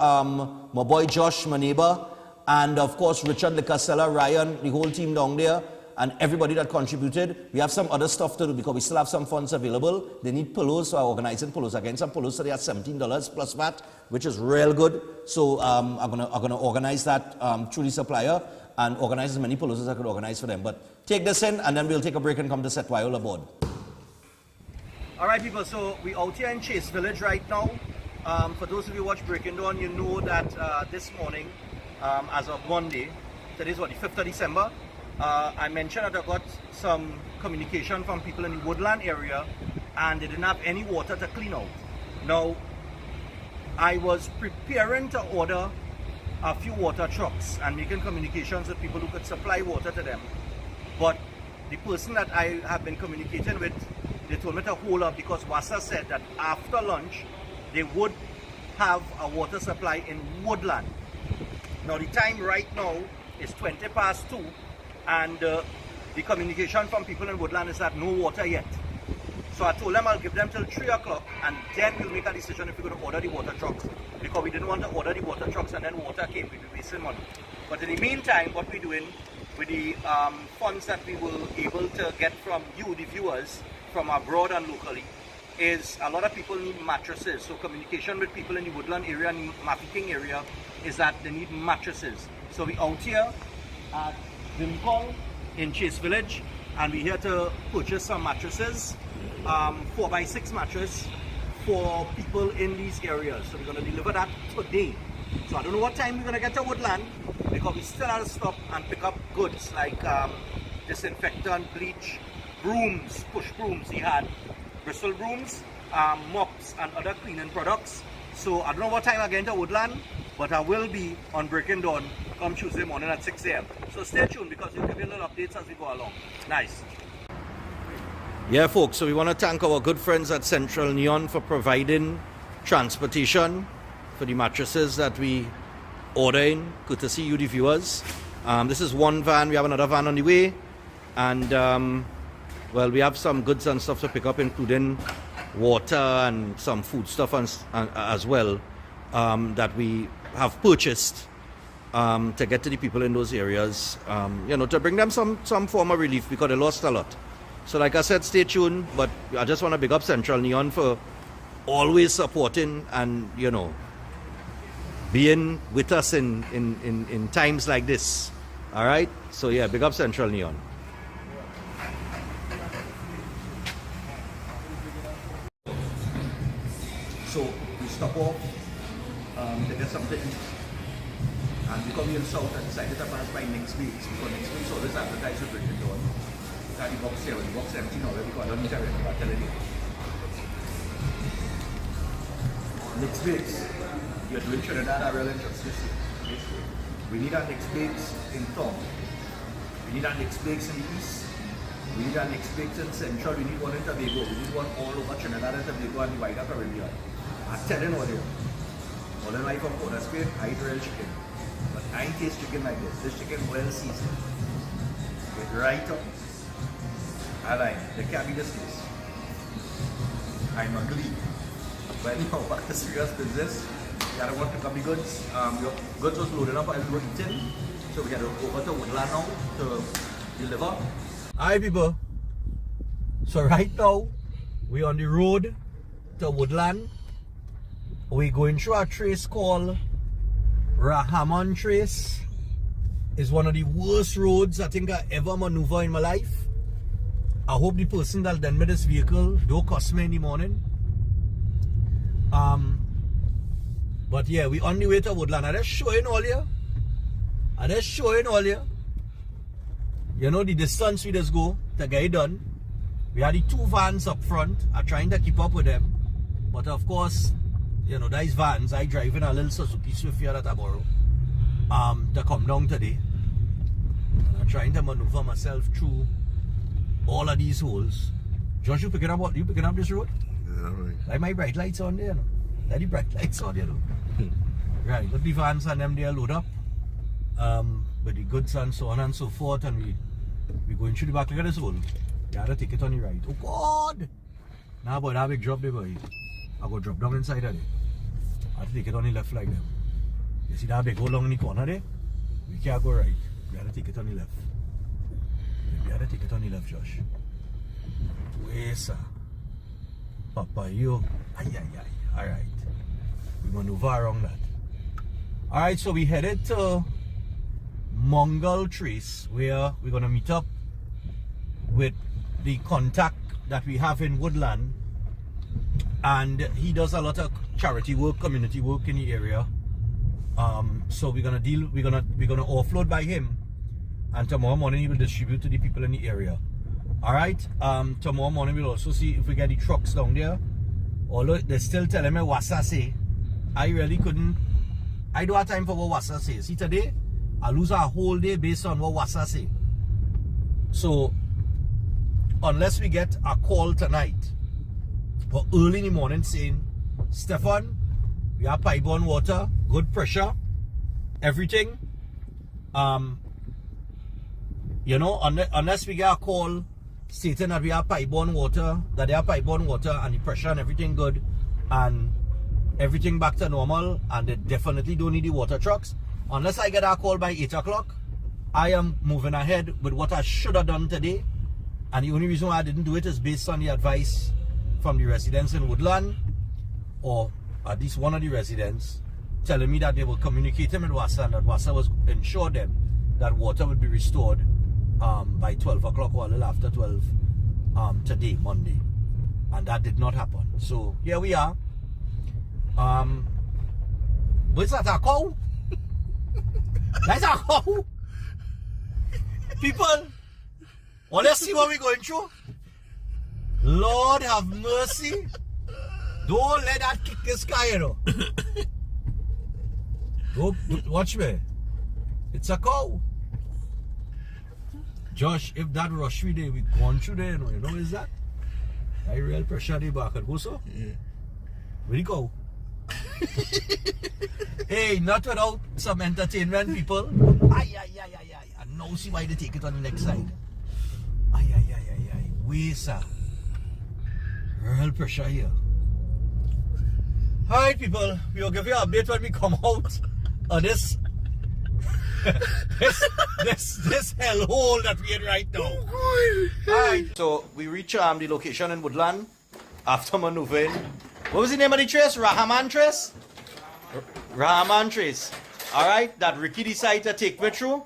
my boy Josh, my neighbor. And of course, Richard Licasella, Ryan, the whole team down there, and everybody that contributed. We have some other stuff to do because we still have some funds available. They need pillows, so I'm organizing pillows again. Some pillows today are $17 plus VAT, which is real good. So I'm gonna organize that through the supplier and organize as many pillows as I could organize for them. But take this in, and then we'll take a break and come to set while aboard. All right, people, so we're out here in Chase Village right now. For those of you who watch Breaking Dawn, you know that this morning, as of Monday, today's what, the 5th of December, I mentioned that I got some communication from people in the Woodland area and they didn't have any water to clean out. Now, I was preparing to order a few water trucks and making communications with people who could supply water to them. But the person that I have been communicating with, they told me to hold up because Wassa said that after lunch, they would have a water supply in Woodland. Now, the time right now is 20 past 2. And the communication from people in Woodland is that no water yet. So I told them I'll give them till 3 o'clock and then we'll make a decision if we're going to order the water trucks. Because we didn't want to order the water trucks and then water came, we'd be wasting money. But in the meantime, what we're doing with the funds that we were able to get from you, the viewers, from abroad and locally, is a lot of people need mattresses. So communication with people in the Woodland area and the Mafiking area is that they need mattresses. So we're out here at Vimcol in Chase Village and we're here to purchase some mattresses 4x6 mattress for people in these areas. So we're going to deliver that today. So I don't know what time we're going to get to Woodland, because we still have to stop and pick up goods like disinfectant, bleach, brooms, push brooms. He had bristle brooms, mops and other cleaning products. So I don't know what time I get into Woodland, but I will be on Breaking Dawn come Tuesday morning at 6 a.m. So stay tuned, because we'll give you little updates as we go along. Nice. Yeah, folks, so we want to thank our good friends at Central Neon for providing transportation for the mattresses that we order in, courtesy you, the viewers. This is one van. We have another van on the way. And, well, we have some goods and stuff to pick up, including water and some food stuff as well, that we have purchased to get to the people in those areas, you know, to bring them some form of relief, because they lost a lot. So like I said, stay tuned, but I just want to big up Central Neon for always supporting and, you know, being with us in times like this. All right? So yeah, big up Central Neon. So we stop off to get something, and because we're in South, I decided to pass by next week, because next week's always advertised with Breaking Dawn. Got the box 7, box 17 already, because I don't need to remember telling you. Next week, you're doing Trinidad and Tobago. We need our next weeks in Tom. We need our next weeks in the East. We need our next weeks in Central. We need one in Tobago. We need one all over Trinidad and Tobago and the wider Caribbean. I'm telling you, all the life of Port Spain, I eat real chicken. But I ain't taste chicken like this. This chicken well seasoned. Get right up. I like it. There can't be this taste. I'm ugly. But anyhow, back to serious business. We had to work to come the goods. Your goods was loaded up and we were eating. So we had to go over to Woodland now to deliver. Alright people. So right now, we're on the road to Woodland. We're going through a trace called Rahamon Trace. It's one of the worst roads I think I ever maneuver in my life. I hope the person that lent me this vehicle don't cost me in the morning. But yeah, we're on the way to Woodland. I'm just showing all you. You know the distance we just go to get it done. We had the two vans up front. I'm trying to keep up with them. But of course, you know, these vans, I drive in a little Suzuki Swift here that I borrow to come down today. And I'm trying to maneuver myself through all of these holes. Josh, you picking up this road? Yeah, right. Like my bright lights on there, no? Like the bright lights on there, no? Right, look the vans and them there load up. With the goods and so on and so forth, and we going through the back. Look at this hole. You have to take it on the right. Oh God! Nah, boy, that big drop there, boy. I go drop down inside of there. I have to take it on the left like them. You see that big hole along in the corner there? We can't go right. We have to take it on the left. We have to take it on the left, Josh. Wait, sir. Papa, you. Alright. We maneuver around that. Alright, so we headed to Mongol Trace, where we're going to meet up with the contact that we have in Woodland. And he does a lot of charity work, community work in the area. So we're gonna offload by him, and tomorrow morning he will distribute to the people in the area. Alright, tomorrow morning we'll also see if we get the trucks down there. Although they're still telling me Wassa say, I don't have time for what Wassa says. See, today I lose a whole day based on what Wassa say. So unless we get a call tonight or early in the morning saying, Stephan, we have pipe-borne water, good pressure, everything, you know, unless we get a call stating that we have pipe-borne water, that they have pipe-borne water and the pressure and everything good and everything back to normal, and they definitely don't need the water trucks. Unless I get a call by 8 o'clock, I am moving ahead with what I should have done today. And the only reason why I didn't do it is based on the advice from the residents in Woodland, or at least one of the residents, telling me that they were communicating with Wassa, and that Wassa was ensured them that water would be restored by 12 o'clock or a little after 12 today, Monday. And that did not happen. So here we are. What's that, a cow? That's a cow. People, well, let's see what we're going through. Lord have mercy. Don't let that kick the sky, you know. Don't, watch me. It's a cow. Josh, if that rush we there, we gone through there, you know is that? I real pressure the back and go so. Yeah. Where you go? Hey, not without some entertainment, people. Ay. And now see why they take it on the next side. Ay. We sir. Real pressure here. Alright, people, we'll give you an update when we come out of this this hellhole that we're in right now. Alright, so we reach the location in Woodland after maneuvering. What was the name of the trace? Rahman Trace? Rahman Trace. Alright, that Ricky decided to take me through.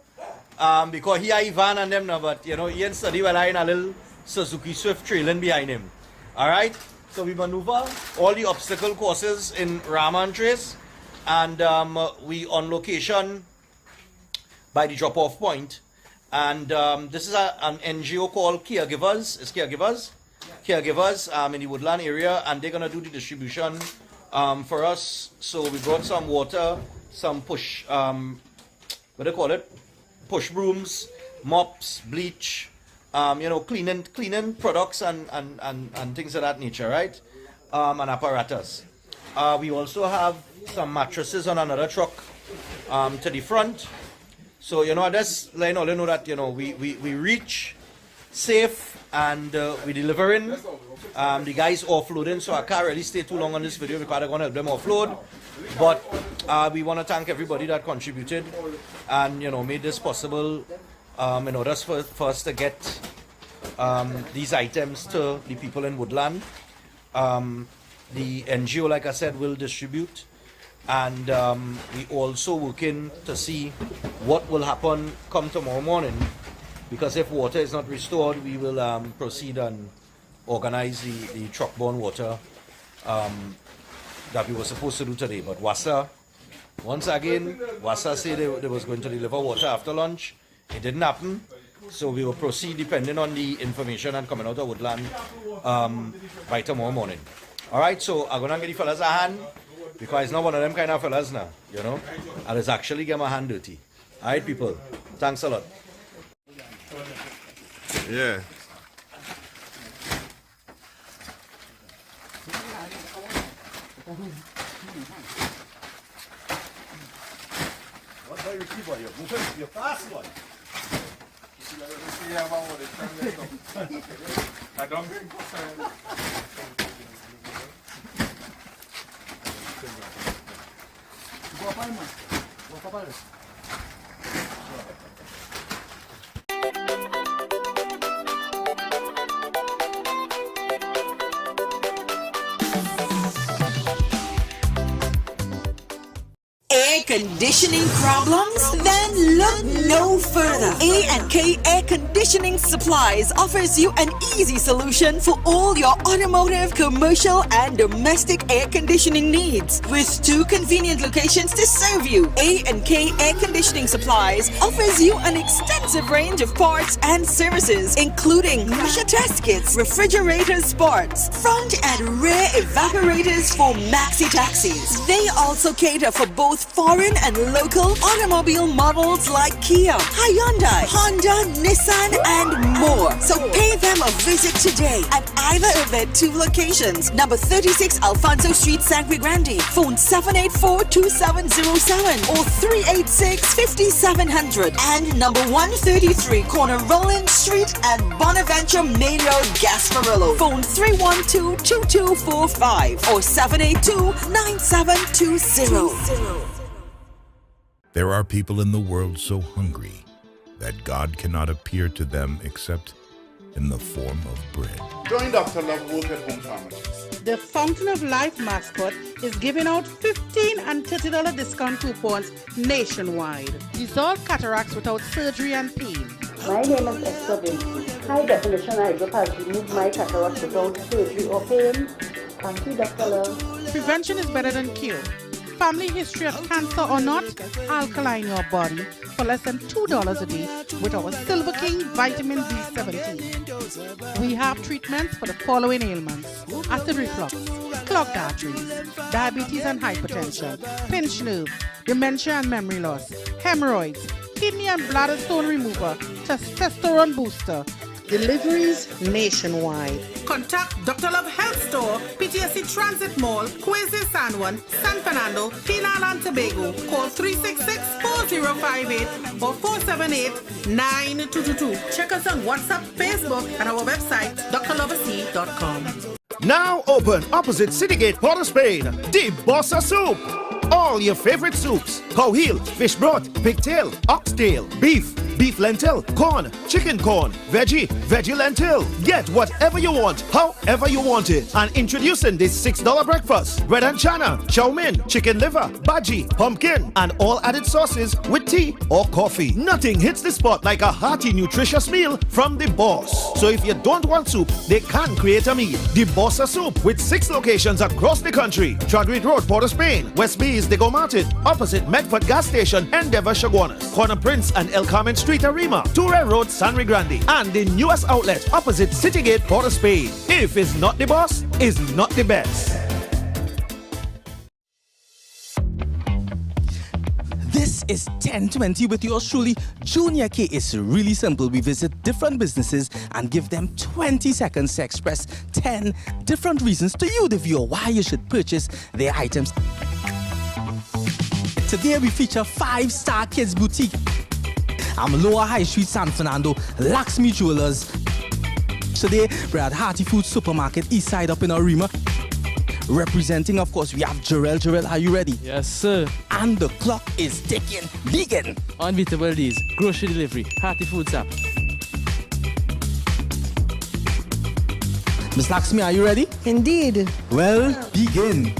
Because he Ivan and them now, but you know, he and study while I in a little Suzuki Swift trailing behind him. Alright, so we maneuver all the obstacle courses in Rahman Trace, and we on location by the drop-off point. And this is an NGO called Caregivers. It's Caregivers in the Woodland area, and they're gonna do the distribution for us. So we brought some water, some push, what do they call it? Push brooms, mops, bleach, you know, cleaning products and things of that nature, right? And apparatus. We also have some mattresses on another truck to the front. So, you know, just let you know that, you know, we reach safe and we delivering. The guys offloading, so I can't really stay too long on this video because I'm going to help them offload. But we want to thank everybody that contributed and, you know, made this possible in order for us to get these items to the people in Woodland. The NGO, like I said, will distribute. And we also working to see what will happen come tomorrow morning. Because if water is not restored, we will proceed and organize the truck-borne water that we were supposed to do today. But WASA, once again, WASA said they was going to deliver water after lunch. It didn't happen. So we will proceed depending on the information and coming out of Woodland by tomorrow morning. Alright, so I'm going to give the fellas a hand because it's not one of them kind of fellas now, you know. And it's actually get my hand dirty. Alright, people. Thanks a lot. Yeah. Air conditioning problems? Then look no further. A&K Air Conditioning Supplies offers you an easy solution for all your automotive, commercial, and domestic air conditioning needs. With 2 convenient locations to serve you, A&K Air Conditioning Supplies offers you an extensive range of parts and services, including pressure test kits, refrigerators, parts, front and rear evaporators for maxi taxis. They also cater for both foreign and local automobile models like Kia, Hyundai, Honda, Nissan, and more. So pay them a visit today at either of their 2 locations. Number 36 Alfonso Street, Sangre Grande. Phone 784-2707 or 386-5700. And number 133 Corner Roland Street and Bonaventure Main Road, Gasparillo. Phone 312-2245 or 782-9720. There are people in the world so hungry that God cannot appear to them except in the form of bread. Join Dr. Love Work at Home Pharmacies. The Fountain of Life mascot is giving out $15 and $30 discount coupons nationwide. Dissolve cataracts without surgery and pain. My name is Esther Vinci. High definition hydro has removed my cataracts without surgery or pain. Thank you, Dr. Love. Prevention is better than cure. Family history of cancer or not, alkaline your body for less than $2 a day with our Silver King Vitamin B17. We have treatments for the following ailments: acid reflux, clogged arteries, diabetes and hypertension, pinched nerve, dementia and memory loss, hemorrhoids, kidney and bladder stone remover, testosterone booster. Deliveries nationwide. Contact Dr. Love Health Store, PTSD Transit Mall, Quezon San Juan, San Fernando, Trinidad and Tobago. Call 366-4058 or 478-9222. Check us on WhatsApp, Facebook, and our website, drloversea.com. Now open opposite Citygate, Port of Spain, the Bossa Soup. All your favorite soups: cow heel, fish broth, pigtail, oxtail, beef, beef lentil, corn, chicken corn, veggie lentil. Get whatever you want, however you want it. And introducing this $6 breakfast: bread and chana, chow mein, chicken liver, bhaji, pumpkin, and all added sauces with tea or coffee. Nothing hits the spot like a hearty, nutritious meal from the boss. So if you don't want soup, they can create a meal. The Bossa Soup, with 6 locations across the country: Tradwick Road, Port of Spain; West Bees, Digo Martin, opposite Medford Gas Station, Endeavour, Chaguanas; Corner Prince and El Carmen Street, Arima; Toure Road, San Grande; and the newest outlet opposite Citygate, Port of Spain. If it's not the boss, it's not the best. This is 1020 with yours truly, Junior K. It's really simple. We visit different businesses and give them 20 seconds to express 10 different reasons to you, the viewer, why you should purchase their items. Today we feature 5-Star Kids Boutique. Lower High Street, San Fernando, Lakshmi Jewelers. Today we're at Hearty Food Supermarket, East Side up in Arima. Representing, of course, we have Jarrell. Jarrell, are you ready? Yes, sir. And the clock is ticking. Begin. Unbeatable days. Grocery delivery. Hearty Foods app. Miss Lakshmi, are you ready? Indeed. Well, begin.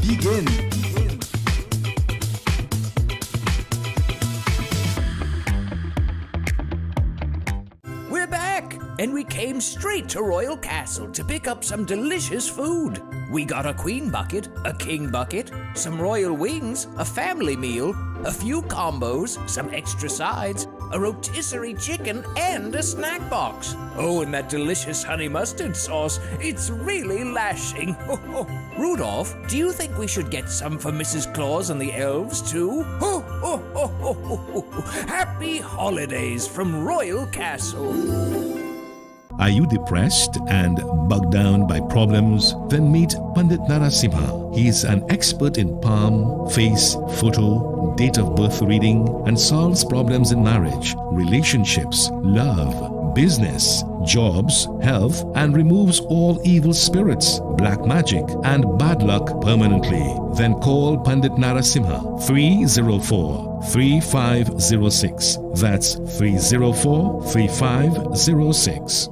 We're back, and we came straight to Royal Castle to pick up some delicious food. We got a queen bucket, a king bucket, some royal wings, a family meal, a few combos, some extra sides, a rotisserie chicken, and a snack box. Oh, and that delicious honey mustard sauce, it's really lashing. Rudolph, do you think we should get some for Mrs. Claus and the elves too? Happy holidays from Royal Castle. Are you depressed and bogged down by problems? Then meet Pandit Narasimha. He is an expert in palm, face, photo, date of birth reading, and solves problems in marriage, relationships, love, business, jobs, health, and removes all evil spirits, black magic, and bad luck permanently. Then call Pandit Narasimha 304-3506. That's 304-3506.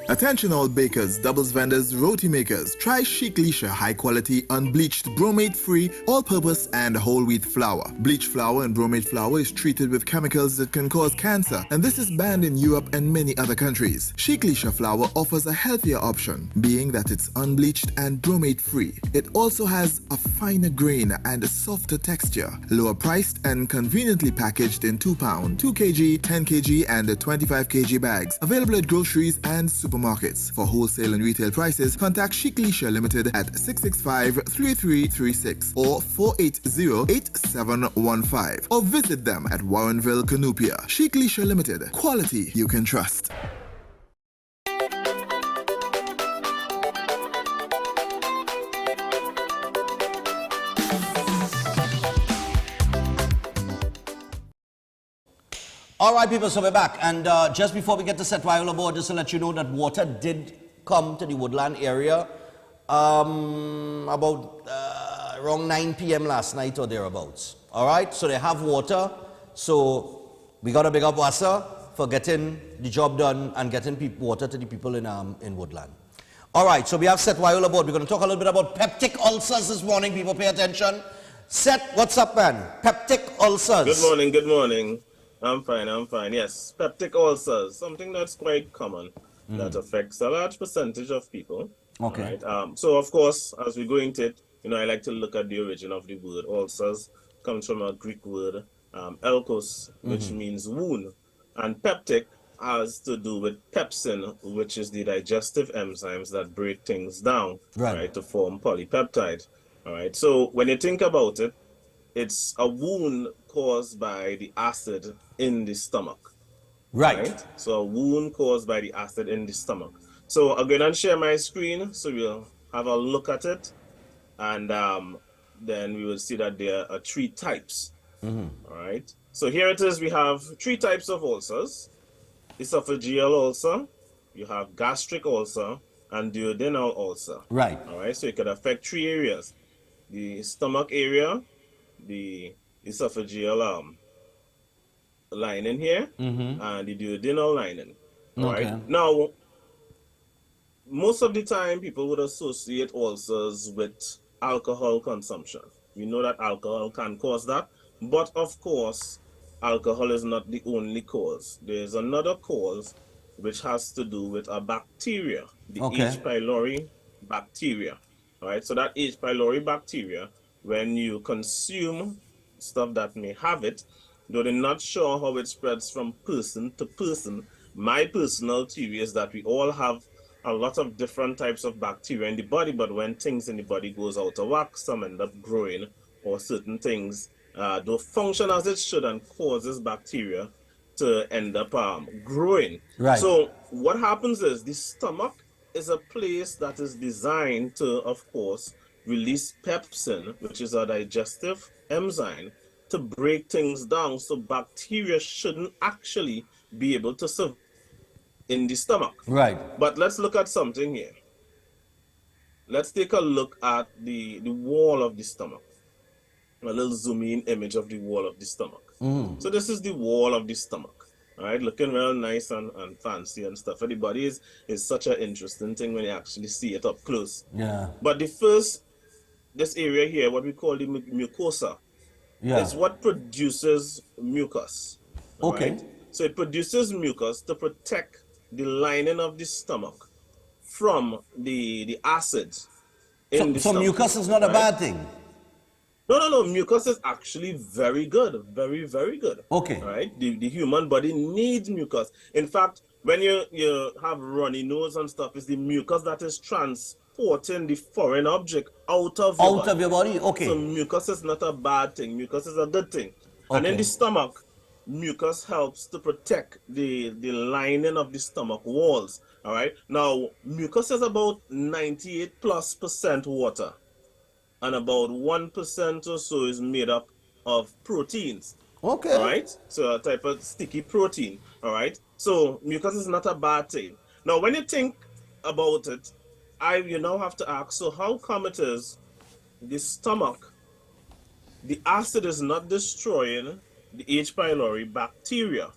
Attention all bakers, doubles vendors, roti makers. Try Chic Lisha high quality, unbleached, bromate free, all-purpose and whole wheat flour. Bleached flour and bromate flour is treated with chemicals that can cause cancer, and this is banned in Europe and many other countries. Chic Lisha flour offers a healthier option, being that it's unbleached and bromate free. It also has a finer grain and a softer texture, lower priced and conveniently packaged in 2 pound, 2 kg, 10 kg and 25 kg bags. Available at groceries and supermarkets. For wholesale and retail prices, contact Chic Lisha Limited at 665-3336 or 480-8715 or visit them at Warrenville, Canupia. Chic Lisha Limited. Quality you can trust. All right, people, so we're back. And just before we get to set while aboard, just to let you know that water did come to the Woodland area about around 9 p.m. last night or thereabouts. All right, so they have water. So we got to big up Wassa for getting the job done and getting water to the people in Woodland. All right, so we have set while aboard. We're going to talk a little bit about peptic ulcers this morning. People, pay attention. Seth, what's up, man? Peptic ulcers. Good morning, good morning. I'm fine. Yes, peptic ulcers, something that's quite common that affects a large percentage of people. Okay. Right? So, of course, as we go into it, I like to look at the origin of the word. Ulcers comes from a Greek word, elkos, which means wound. And peptic has to do with pepsin, which is the digestive enzymes that break things down, right, to form polypeptide. All right. So when you think about it, it's a wound caused by the acid in the stomach. Right. So a wound caused by the acid in the stomach. So I'll go ahead and share my screen so we'll have a look at it. And then we will see that there are 3 types. All right. So here it is. We have 3 types of ulcers. Esophageal ulcer, you have gastric ulcer, and duodenal ulcer. Right. All right. So it could affect 3 areas. The stomach area, the esophageal lining here, and the duodenal lining. All right. Now, most of the time, people would associate ulcers with alcohol consumption. We know that alcohol can cause that, but of course, alcohol is not the only cause. There's another cause which has to do with a bacteria, the H. pylori bacteria. All right, so that H. pylori bacteria, when you consume stuff that may have it, though they're not sure how it spreads from person to person, my personal theory is that we all have a lot of different types of bacteria in the body, but when things in the body goes out of whack, some end up growing, or certain things don't function as it should and causes bacteria to end up growing. Right. So what happens is the stomach is a place that is designed to, of course, release pepsin, which is a digestive enzyme, to break things down. So bacteria shouldn't actually be able to survive in the stomach. Right. But let's look at something here. Let's take a look at the wall of the stomach. A little zoom in image of the wall of the stomach. So this is the wall of the stomach. All right, looking real nice and fancy and stuff. Everybody is such an interesting thing when you actually see it up close. Yeah. But this area here, what we call the mucosa, is what produces mucus. Okay. Right? So it produces mucus to protect the lining of the stomach from the acids in the stomach. So mucus is not a bad thing? No. Mucus is actually very good. Very, very good. Okay. Right? The human body needs mucus. In fact, when you have runny nose and stuff, it's the mucus that is transporting the foreign object out of your body. Okay. So mucus is not a bad thing. Mucus is a good thing. And in the stomach, mucus helps to protect the lining of the stomach walls. All right. Now, mucus is about 98+% water, and about 1% or so is made up of proteins. Okay. All right. So a type of sticky protein. All right. So mucus is not a bad thing. Now, when you think about it, you now have to ask, so how come it is the stomach, the acid is not destroying the H. pylori bacteria?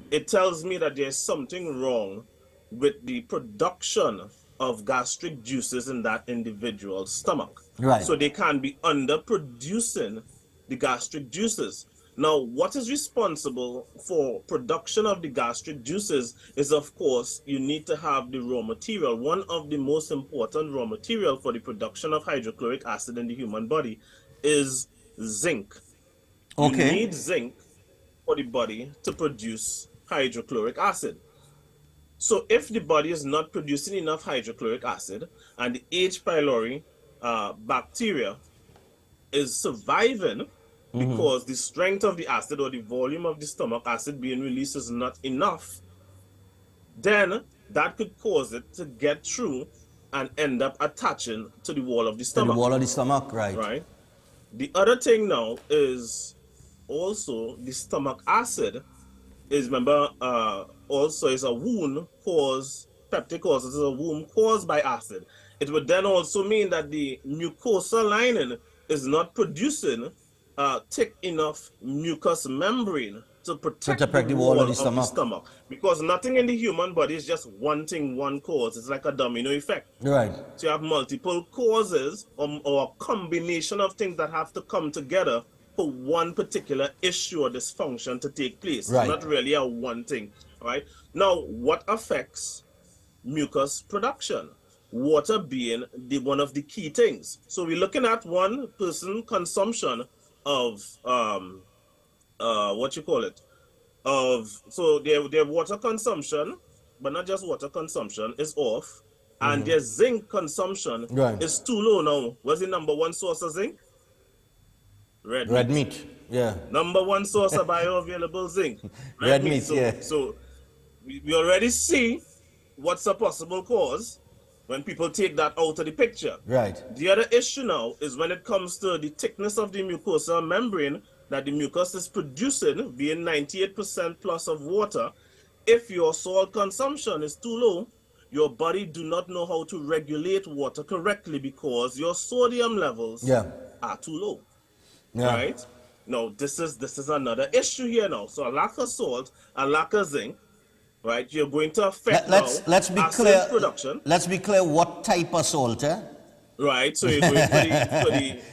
It tells me that there's something wrong with the production of gastric juices in that individual's stomach. Right. So they can be underproducing the gastric juices. Now, what is responsible for production of the gastric juices is, of course, you need to have the raw material. One of the most important raw material for the production of hydrochloric acid in the human body is zinc. Okay. You need zinc for the body to produce hydrochloric acid. So if the body is not producing enough hydrochloric acid and the H. pylori bacteria is surviving because the strength of the acid or the volume of the stomach acid being released is not enough, then that could cause it to get through and end up attaching to the wall of the stomach. To the wall of the stomach, right. Right. The other thing now is also the stomach acid is, remember, also is a wound caused, peptic ulcers is a wound caused by acid. It would then also mean that the mucosa lining is not producing thick enough mucous membrane to protect the wall of the stomach. Because nothing in the human body is just one thing, one cause. It's like a domino effect. Right. So you have multiple causes or a combination of things that have to come together for one particular issue or dysfunction to take place. Right. It's not really a one thing, right? Now, what affects mucus production? Water being one of the key things. So we're looking at one person consumption of so their water consumption, but not just water consumption, is off, and their zinc consumption is too low now. What's the number one source of zinc? Red meat. Yeah. Number one source of bioavailable zinc. Red meat, So we already see what's a possible cause when people take that out of the picture. Right. The other issue now is when it comes to the thickness of the mucosal membrane that the mucus is producing, being 98% plus of water. If your salt consumption is too low, your body do not know how to regulate water correctly because your sodium levels are too low. Right? Now, this is another issue here now. So a lack of salt, a lack of zinc, right? You're going to affect let's be acid clear. production. Let's be clear what type of salt, Right, so you're going for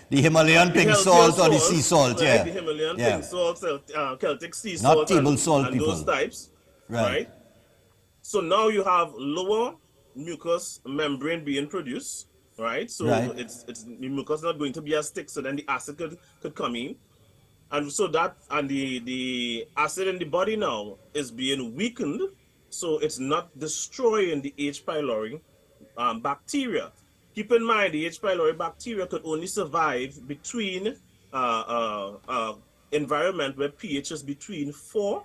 the Himalayan pink salt or the sea salt, right? The Himalayan pink salt, Celtic sea not salt, table salt, and people. those types, Right. So now you have lower mucus membrane being produced, right? So it's the mucus not going to be as thick, so then the acid could come in, and so the acid in the body now is being weakened, so it's not destroying the H. pylori bacteria. Keep in mind, the H. pylori bacteria could only survive between environment where pH is between 4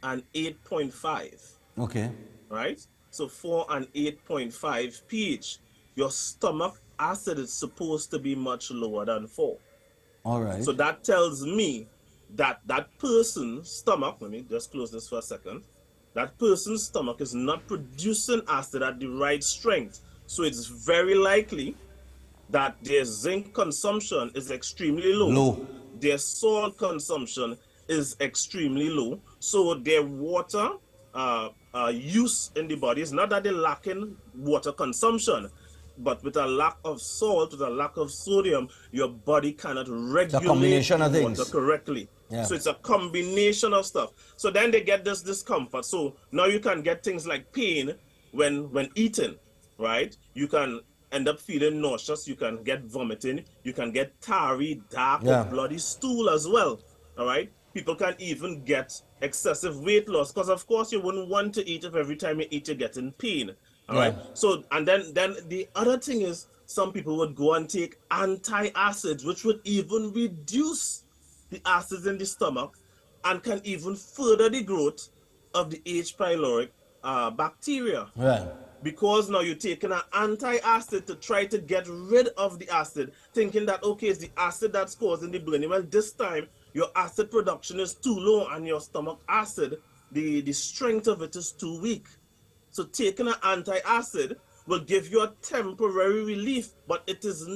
and 8.5. Okay. Right? So 4 and 8.5 pH. Your stomach acid is supposed to be much lower than 4. All right. So that tells me that that person's stomach, let me just close this for a second, that person's stomach is not producing acid at the right strength. So it's very likely that their zinc consumption is extremely low. Their salt consumption is extremely low. So their water use in the body is not that they're lacking water consumption, but with a lack of salt, with a lack of sodium, your body cannot regulate water correctly. Yeah. So it's a combination of stuff. So then they get this discomfort. So now you can get things like pain when eating. Right? You can end up feeling nauseous, you can get vomiting, you can get tarry, dark, or bloody stool as well. All right? People can even get excessive weight loss because, of course, you wouldn't want to eat if every time you eat, you're getting pain. All right? So, and then the other thing is some people would go and take antacids, which would even reduce the acids in the stomach and can even further the growth of the H. pylori bacteria. Right. Because now you're taking an anti-acid to try to get rid of the acid, thinking that, okay, it's the acid that's causing the burning. Well, this time, your acid production is too low and your stomach acid, the strength of it is too weak. So taking an anti-acid will give you a temporary relief, but it is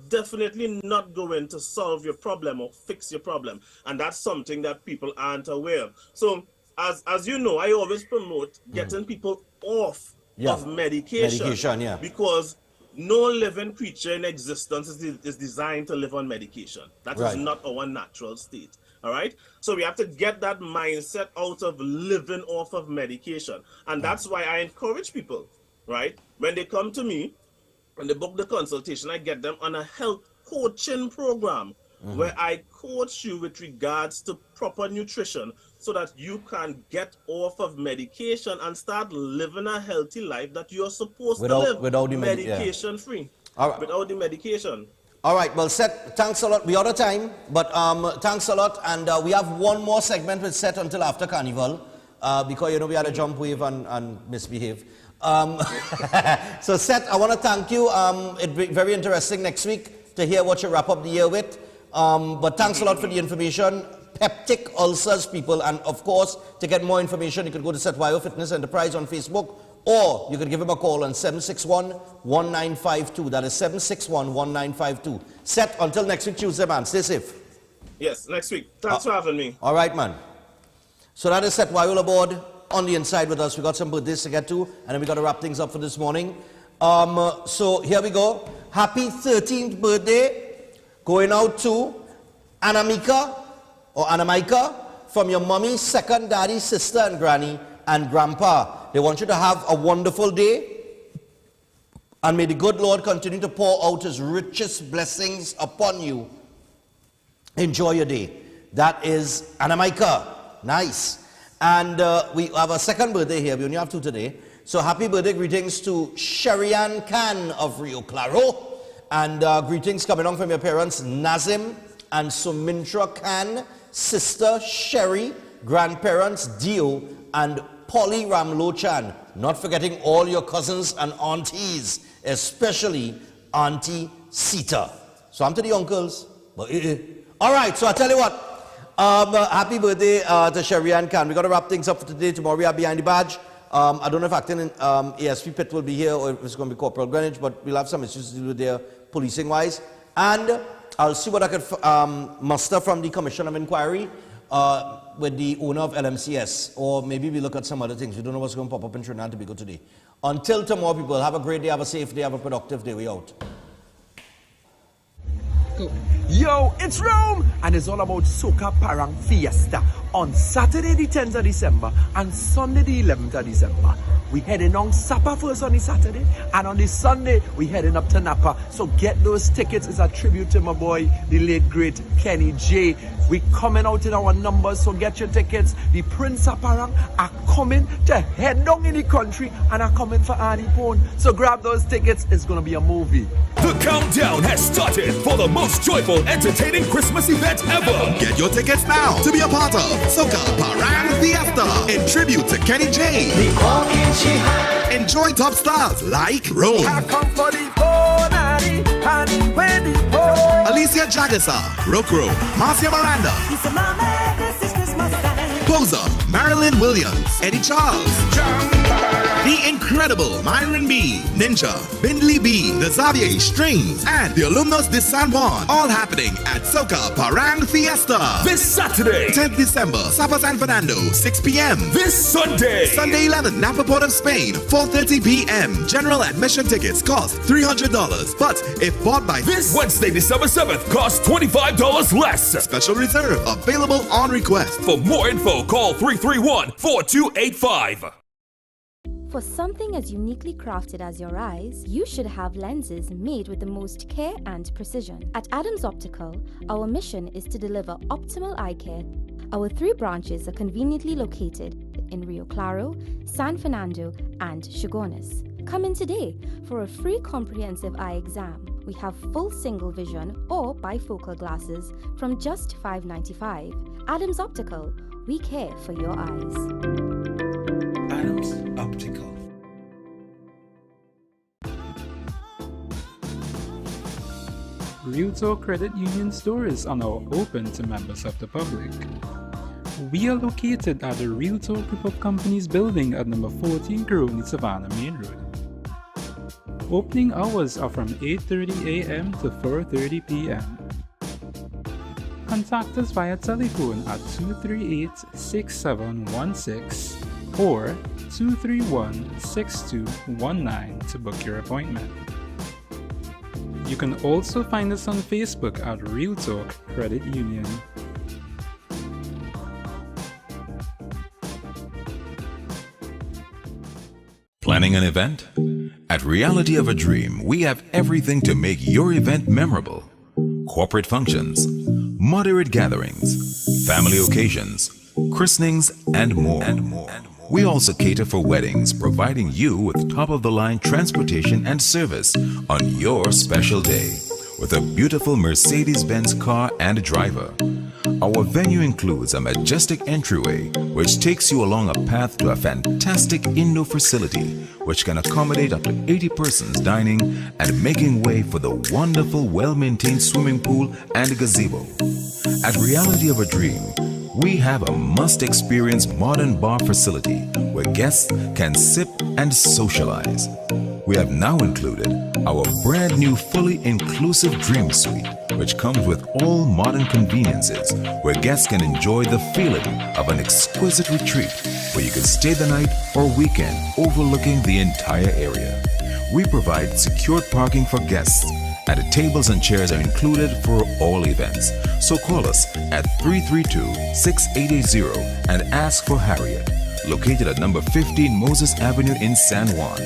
definitely not going to solve your problem or fix your problem. And that's something that people aren't aware of. So, as you know, I always promote getting people off of medication, because no living creature in existence is designed to live on medication. That is not our natural state. All right, so we have to get that mindset out of living off of medication, and that's why I encourage people, right, when they come to me, when they book the consultation, I get them on a health coaching program where I coach you with regards to proper nutrition so that you can get off of medication and start living a healthy life that you're supposed to live without the medication free. All right. Without the medication. All right, well, Seth, thanks a lot. We're out of time, but thanks a lot. And we have one more segment with Seth until after Carnival because, you know, we had a jump wave and misbehave. So, Seth, I want to thank you. It'll be very interesting next week to hear what you wrap up the year with. But thanks a lot for the information. Peptic ulcers, people. And, of course, to get more information, you can go to Seth Wyo Fitness Enterprise on Facebook, or you can give him a call on 761-1952. That is 761-1952. Seth, until next week, Tuesday, man. Stay safe. Yes, next week. Thanks for having me. All right, man. So that is Seth Wyo aboard on the inside with us. We got some birthdays to get to, and then we got to wrap things up for this morning. So here we go. Happy 13th birthday going out to Anamika or Anamaika from your mommy, second daddy, sister and granny and grandpa. They want you to have a wonderful day. And may the good Lord continue to pour out his richest blessings upon you. Enjoy your day. That is Anamaika. Nice. And we have a second birthday here. We only have two today. So happy birthday greetings to Sherian Khan of Rio Claro. And greetings coming on from your parents, Nazim and Sumintra Khan, sister Sherry, grandparents Dio and Polly Ramlochan. Not forgetting all your cousins and aunties, especially Auntie Sita. So I'm to the uncles. All right, so I tell you what. Happy birthday to Sherian Khan. We're going to wrap things up for today. Tomorrow we are Behind the Badge. I don't know if acting in ASP Pitt will be here or if it's going to be Corporal Greenwich, but we'll have some issues to do with their policing-wise. And I'll see what I could muster from the Commission of Inquiry with the owner of LMCS, or maybe we look at some other things. We don't know what's going to pop up in Trinidad and Tobago today. Until tomorrow, people, have a great day, have a safe day, have a productive day. We out. Yo, it's Rome, and it's all about Soca Parang Fiesta on Saturday the 10th of December and Sunday the 11th of December. We heading on Sapa first on the Saturday, and on the Sunday we heading up to Napa. So get those tickets. It's a tribute to my boy, the late great Kenny J. We coming out in our numbers, so get your tickets. The Prince of Parang are coming to head down in the country and are coming for Annie Pone. So grab those tickets. It's gonna be a movie. The countdown has started for the most joyful, entertaining Christmas event ever. Get your tickets now to be a part of Soca Parang Fiesta in tribute to Kenny J. Enjoy top stars like Rome, Alicia Jagasa, Rokro, Marcia Miranda, Poser, Marilyn Williams, Eddie Charles, the incredible Myron B, Ninja, Bindley B, the Xavier Strings, and the Alumnos de San Juan. All happening at Soca Parang Fiesta. This Saturday, 10th December, Sapa San Fernando, 6 p.m. This Sunday, Sunday 11th, Napa Port of Spain, 4:30 p.m. General admission tickets cost $300, but if bought by this Wednesday, December 7th, cost $25 less. Special reserve available on request. For more info, call 331-4285. For something as uniquely crafted as your eyes, you should have lenses made with the most care and precision. At Adams Optical, our mission is to deliver optimal eye care. Our 3 branches are conveniently located in Rio Claro, San Fernando, and Chagones. Come in today for a free comprehensive eye exam. We have full single vision or bifocal glasses from just $5.95. Adams Optical, we care for your eyes. Adams Optical. Realtor Credit Union stores are now open to members of the public. We are located at the Realtor Group of Companies building at number 14 Coroni Savannah Main Road. Opening hours are from 8:30 a.m. to 4:30 p.m. Contact us via telephone at 238-6716 or 231-6219 to book your appointment. You can also find us on Facebook at Real Talk Credit Union. Planning an event? At Reality of a Dream, we have everything to make your event memorable. Corporate functions, moderate gatherings, family occasions, christenings, and more. We also cater for weddings, providing you with top-of-the-line transportation and service on your special day with a beautiful Mercedes-Benz car and driver. Our venue includes a majestic entryway which takes you along a path to a fantastic indoor facility which can accommodate up to 80 persons dining and making way for the wonderful, well-maintained swimming pool and gazebo. At Reality of a Dream, we have a must-experience modern bar facility where guests can sip and socialize. We have now included our brand new fully inclusive Dream Suite, which comes with all modern conveniences where guests can enjoy the feeling of an exquisite retreat where you can stay the night or weekend overlooking the entire area. We provide secured parking for guests and the tables and chairs are included for all events. So call us at 332-6880 and ask for Harriet. Located at number 15 Moses Avenue in San Juan.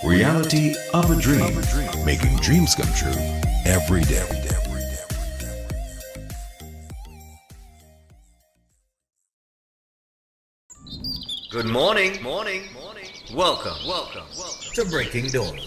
Reality of a dream, making dreams come true every day. Good morning. Welcome to Breaking Dawn.